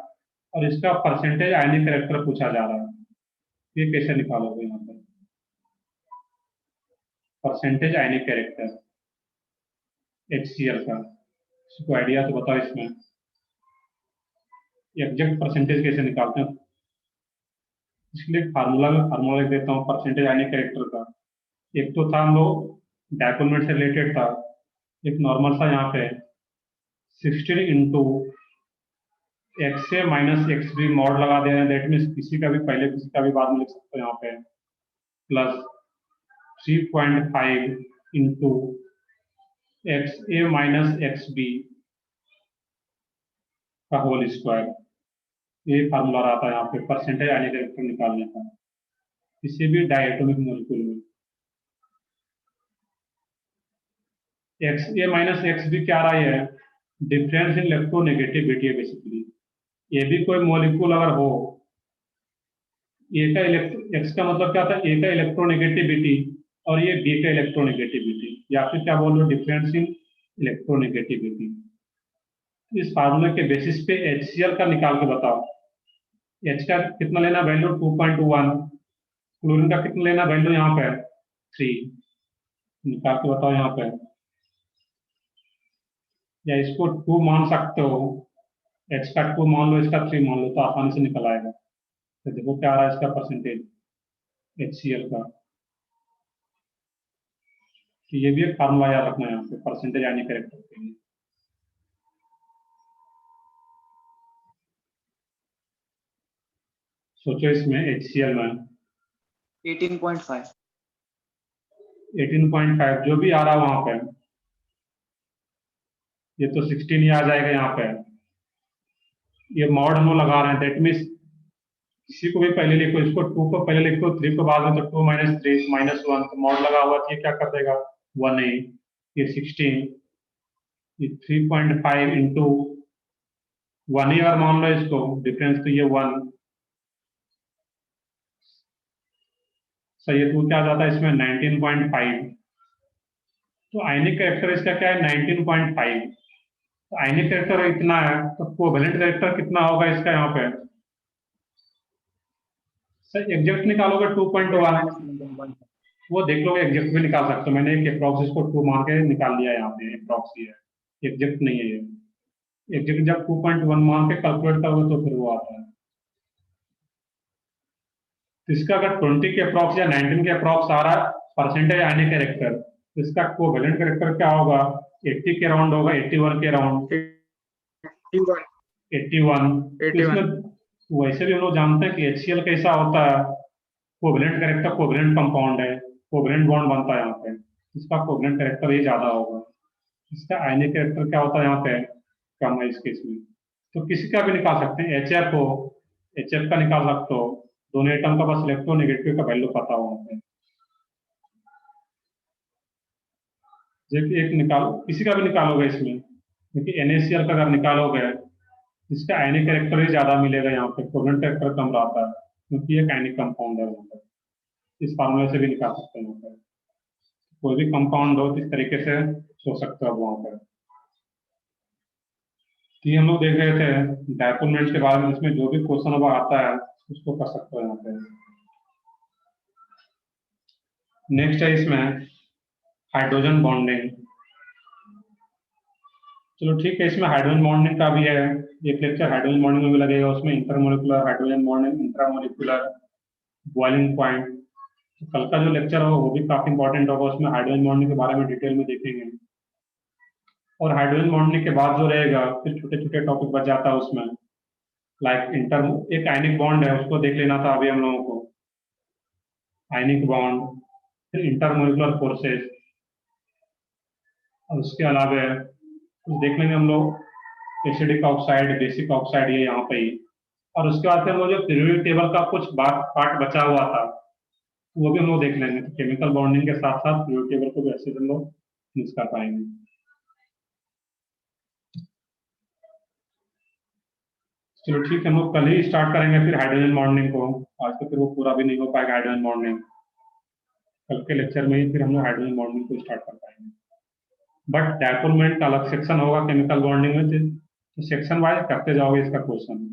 और इसका परसेंटेज आयनिक कैरेक्टर पूछा जा रहा है, ये कैसे निकालोगे यहाँ पे परसेंटेज आयनिक कैरेक्टर HCl का, इसको आइडिया तो बताओ इसमें एग्जैक्ट परसेंटेज कैसे निकालते हैं। इसलिए फार्मूला लिख देता हूँ परसेंटेज आयनिक कैरेक्टर का। एक तो था हम लोग डायपोलमेंट से रिलेटेड था, एक नॉर्मल सा यहाँ पे 16 into XA minus XB mod लगा दे रहे हैं, दैट मीन्स किसी का भी पहले किसी का भी बाद में लिख सकते हैं यहाँ पे, plus 3.5 into XA minus XB का होल स्क्वायर, ये फार्मूला रहता है यहाँ पे परसेंटेज आयनिक कैरेक्टर निकालने का किसी भी डायटोमिक मॉलिक्यूल में। XA माइनस XB क्या रहा है, डिफरेंस इन इलेक्ट्रोनेगेटिविटी है बेसिकली। ये भी कोई मॉलिक्यूल अगर हो, एक्स का मतलब क्या था, ए का इलेक्ट्रोनेगेटिविटी और ये बी का इलेक्ट्रोनेगेटिविटी, या फिर क्या बोल रहे हो, डिफरेंस इन इलेक्ट्रोनेगेटिविटी। इस फार्मूले के बेसिस पे HCl का निकाल के बताओ। H का कितना लेना वैल्यू 2.1, क्लोरीन का कितना लेना वैल्यू यहाँ पे 3, निकाल के बताओ यहाँ पे। या इसको 2 मान सकते हो, H का 2 मान लो, इसका 3 मान लो, तो आसानी से निकल आएगा। तो देखो क्या आ रहा है इसका परसेंटेज HCl का। तो ये भी एक फार्मूला याद रखना है यहाँ पे परसेंटेज यानी कैरेक्टर के लिए। सोचो इसमें HCl में 18.5 18.5 जो भी आ रहा है वहां पे, ये तो 16 ही आ जाएगा यहाँ पे। ये मॉड हम लोग लगा रहे हैं, दैट मीन्स किसी को भी पहले लिखो, इसको 2 को पहले लिखो, 3 को बाद में, तो 2 - 3 -1, तो मॉड लगा हुआ तो ये क्या कर देगा 1 ही, ये 16, ये 3.5 इंटू 1 ही अगर मान लो इसको डिफरेंस, तो ये 1 सही है। तो क्या जाता है इसमें 19.5। तो आयनिक कैरेक्टर इसका क्या है 19.5। तो आयनिक कैरेक्टर इतना है, तो कोवेलेंट कैरेक्टर कितना होगा इसका यहाँ पे सर एग्जैक्ट निकालोगे 2.1, वो देख लोगे एग्जैक्ट भी निकाल सकते हो। मैंने एक अप्रॉक्स इसको 2 मान के निकाल लिया यहाँ पे, अप्रॉक्स ही है, एग्जैक्ट नहीं है ये। एग्जैक्ट जब 2.1 मान के कैलकुलेट करोगे तो फिर वो आता है। तो इसका अगर 20 के अप्रॉक्स या 19 के अप्रॉक्स आ रहा है परसेंटेज आयनिक कैरेक्टर, तो इसका कोवेलेंट कैरेक्टर क्या होगा 80 के अराउंड होगा, 81 के अराउंड 81। तो वैसे भी हम लोग जानते हैं कि HCl कैसा होता है, कोवेलेंट कैरेक्टर, कोवेलेंट कंपाउंड है, कोवेलेंट बॉन्ड बनता है यहाँ पे, इसका कोवेलेंट कैरेक्टर ये ज्यादा होगा। इसका आयनिक कैरेक्टर क्या होता है यहाँ पे कम है इस केस में। तो किसी का भी निकाल सकते हैं, HF हो, HF का निकाल सकते हो, दोनों एटम का बस इलेक्ट्रोनेगेटिव का वैल्यू पता हो वहाँ पे। एक निकालो, किसी का भी निकालोगे इसमें, क्योंकि NaCl का अगर निकालोगे इसका आयनिक कैरेक्टर ही ज्यादा मिलेगा यहाँ पे, कोवेलेंट कैरेक्टर कम रहता है, क्योंकि ये आयनिक कंपाउंड है वहाँ पर। इस फार्मूले से भी निकाल सकते हैं वहाँ पर, कोई भी कंपाउंड हो तो इस तरीके से सोच सकते हो वहाँ पर। कि हम लोग देख रहे थे डायपोल मोमेंट्स के बारे में, इसमें जो भी क्वेश्चन अब आता है उसको कर सकते हो यहाँ पे। नेक्स्ट है इसमें हाइड्रोजन बॉन्डिंग। चलो ठीक है, इसमें हाइड्रोजन बॉन्डिंग का भी है एक लेक्चर, हाइड्रोजन बॉन्डिंग में भी लगेगा, उसमें intermolecular hydrogen bonding, intramolecular, boiling point. तो कल का जो लेक्चर होगा वो भी काफी इंपॉर्टेंट होगा, उसमें हाइड्रोजन बॉन्डिंग के बारे में डिटेल में देखेंगे। और हाइड्रोजन बॉन्डिंग के बाद जो रहेगा फिर छोटे छोटे टॉपिक बच जाता है उसमें, लाइक एक आयनिक बॉन्ड है उसको देख लेना था अभी हम लोगों को, आयनिक बॉन्ड, फिर इंटरमोलिकुलर फोर्सेस, और उसके अलावा कुछ देख लेंगे हम लोग एसिडिक ऑक्साइड, बेसिक ऑक्साइड, ये यहाँ पे ही। और उसके बाद फिर वो जो पीरियोडिक टेबल का कुछ पार्ट बचा हुआ था वो भी हम लोग देख लेंगे। तो केमिकल बॉन्डिंग के साथ साथ पीरियोडिक टेबल को भी अच्छे से हम लोग मिस कर पाएंगे। चलो ठीक है, हम लोग कल ही स्टार्ट करेंगे फिर हाइड्रोजन बॉन्डिंग को, आज तो फिर वो पूरा भी नहीं हो पाएगा हाइड्रोजन बॉन्डिंग। कल के लेक्चर में ही फिर हम लोग हाइड्रोजन बॉन्डिंग को स्टार्ट कर पाएंगे। बट डायपोल मोमेंट का अलग सेक्शन होगा केमिकल बॉन्डिंग में, तो सेक्शन वाइज करते जाओगे इसका क्वेश्चन।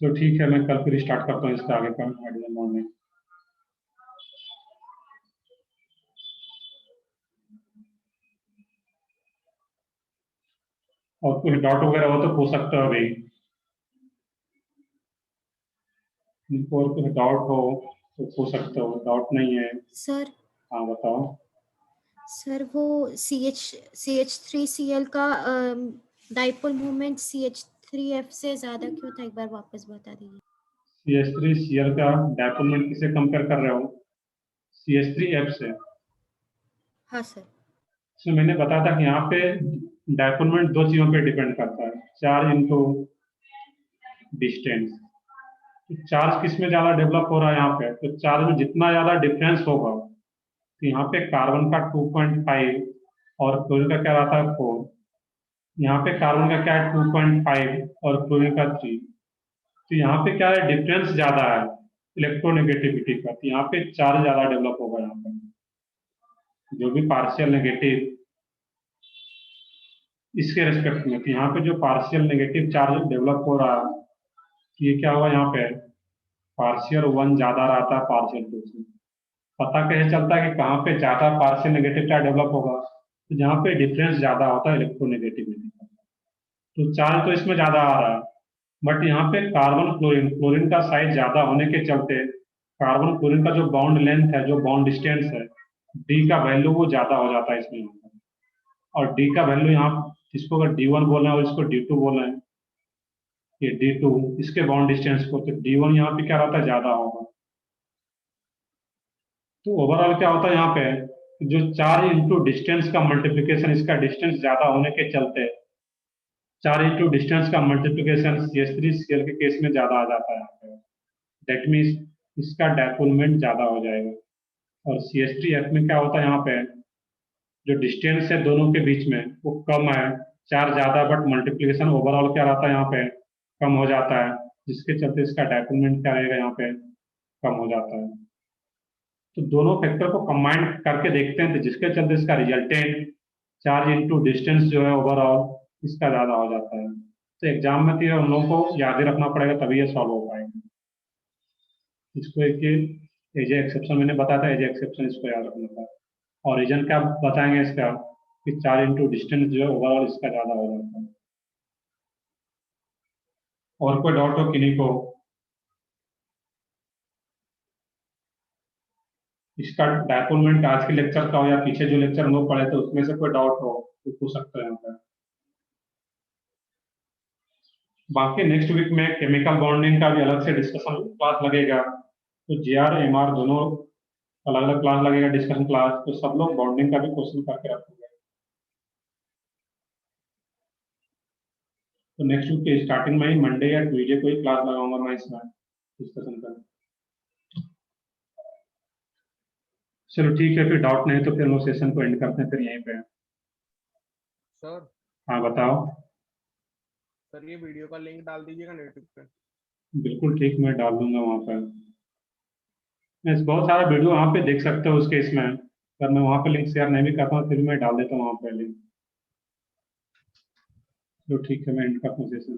तो ठीक है, मैं कल फिर स्टार्ट करता हूँ इसका आगे का हाइड्रोजन बॉन्डिंग। और कुछ डाउट वगैरह हो तो पूछ सकते हो अभी, और कुछ डाउट हो तो पूछ सकते हो, डाउट नहीं है। सर हाँ बताओ। सर वो CH3Cl का डाइपोल मोमेंट CH3F से ज्यादा क्यों था, एक बार वापस बता दीजिए। CH3Cl का डायपोल मोमेंट किसे कंपेयर कर रहे हो, CH3F से? हाँ सर। इसमें मैंने बताया था कि यहाँ पे डायपोल मोमेंट दो चीजों पे डिपेंड करता है, चार्ज इनटू डिस्टेंस। तो चार्ज किस में ज्यादा डेवलप हो रहा है यहाँ पे, तो चार्ज में जितना ज्यादा डिफरेंस होगा, तो यहाँ पे कार्बन का 2.5 और क्लोरीन का क्या रहता है 4, यहाँ पे कार्बन का क्या है 2.5 और क्लोरीन का 3। तो यहाँ पे क्या है डिफरेंस ज्यादा है, इलेक्ट्रोनेगेटिविटी का, तो यहाँ पे चार्ज ज्यादा डेवलप होगा। यहाँ पर जो भी पार्शियल नेगेटिव इसके रेस्पेक्ट में, तो यहाँ पे जो पार्शियल नेगेटिव चार्ज डेवलप हो रहा है, तो ये क्या होगा, यहाँ पे पार्शियल 1 ज्यादा रहता है पार्शियल 2 से। पता कैसे चलता है कि कहाँ पे ज्यादा पार्शियल नेगेटिव चार्ज डेवलप होगा, तो जहाँ पे डिफरेंस ज्यादा होता है इलेक्ट्रोनेगेटिविटी का। तो चार्ज तो इसमें ज्यादा आ रहा है, बट यहाँ पे कार्बन क्लोरीन क्लोरीन का साइज ज्यादा होने के चलते कार्बन क्लोरीन का जो बॉन्ड लेंथ है, जो बॉन्ड डिस्टेंस है, डी का वैल्यू वो ज्यादा हो जाता है इसमें यहाँ पर। और डी का वैल्यू यहाँ, इसको अगर D1 बोलना है और इसको D2 बोलना है, ये D2 इसके बॉन्ड डिस्टेंस को, तो D1 यहाँ पे क्या रहता है, ज्यादा होगा। तो ओवरऑल क्या होता है यहाँ पे, जो चार्ज इंटू डिस्टेंस का मल्टीप्लीकेशन, इसका डिस्टेंस ज्यादा होने के चलते चार्ज इंटू डिस्टेंस का मल्टीप्लीकेशन CH3Cl के केस में ज्यादा आ जाता है यहाँ पे। दैट मीन्स इसका डायपोलमेंट ज्यादा हो जाएगा। और CH3F में क्या होता है, यहाँ पे जो डिस्टेंस है दोनों के बीच में वो कम है, चार्ज ज्यादा, बट मल्टीप्लीकेशन ओवरऑल क्या रहता है यहाँ पे, कम हो जाता है, जिसके चलते इसका डायपोलमेंट क्या रहेगा, यहाँ पे कम हो जाता है। तो दोनों फैक्टर को कंबाइन करके देखते हैं, तो जिसके चलते इसका रिजल्टेंट चार्ज इंटू डिस्टेंस जो है ओवरऑल इसका ज्यादा हो जाता है। तो एग्जाम में तो ये हम लोगों को याद ही रखना पड़ेगा, तभी ये सॉल्व हो पाएगा। इसको एक एज एक्सेप्शन मैंने बताया था, एज एक्सेप्शन इसको याद रखना था। और रीजन क्या बताएंगे इसका, कि चार्ज इंटू डिस्टेंस जो है ओवरऑल इसका ज्यादा हो जाता है। और कोई डाउट हो किन्हीं को, इसका डायपोलमेंट आज के लेक्चर का हो या पीछे जो लेक्चर हम लोग पढ़े थे उसमें से कोई डाउट हो तो पूछ सकते हैं यहाँ पर। बाकी नेक्स्ट वीक में केमिकल बॉन्डिंग का भी अलग से डिस्कशन क्लास लगेगा, तो GR MR दोनों अलग अलग क्लास लगेगा, डिस्कशन क्लास। तो सब लोग बॉन्डिंग का भी क्वेश्चन करके रखेंगे। तो नेक्स्ट वीक के स्टार्टिंग में ही मंडे या ट्यूजडे को ही क्लास लगाऊंगा मैं इसमें डिस्कशन का। चलो ठीक है, फिर डाउट नहीं तो फिर हम सेशन को एंड करते हैं फिर यहीं पे। सर हाँ बताओ। सर ये वीडियो का लिंक डाल दीजिएगा यूट्यूब पे। बिल्कुल ठीक, मैं डाल दूंगा वहाँ पर। मैं बहुत सारा वीडियो वहाँ पे देख सकते हो उसके इसमें, अगर मैं वहाँ पे लिंक शेयर नहीं भी करता हूँ फिर मैं डाल देता हूँ वहाँ पे लिंक। तो ठीक है, मैं एंड करता हूँ सेशन।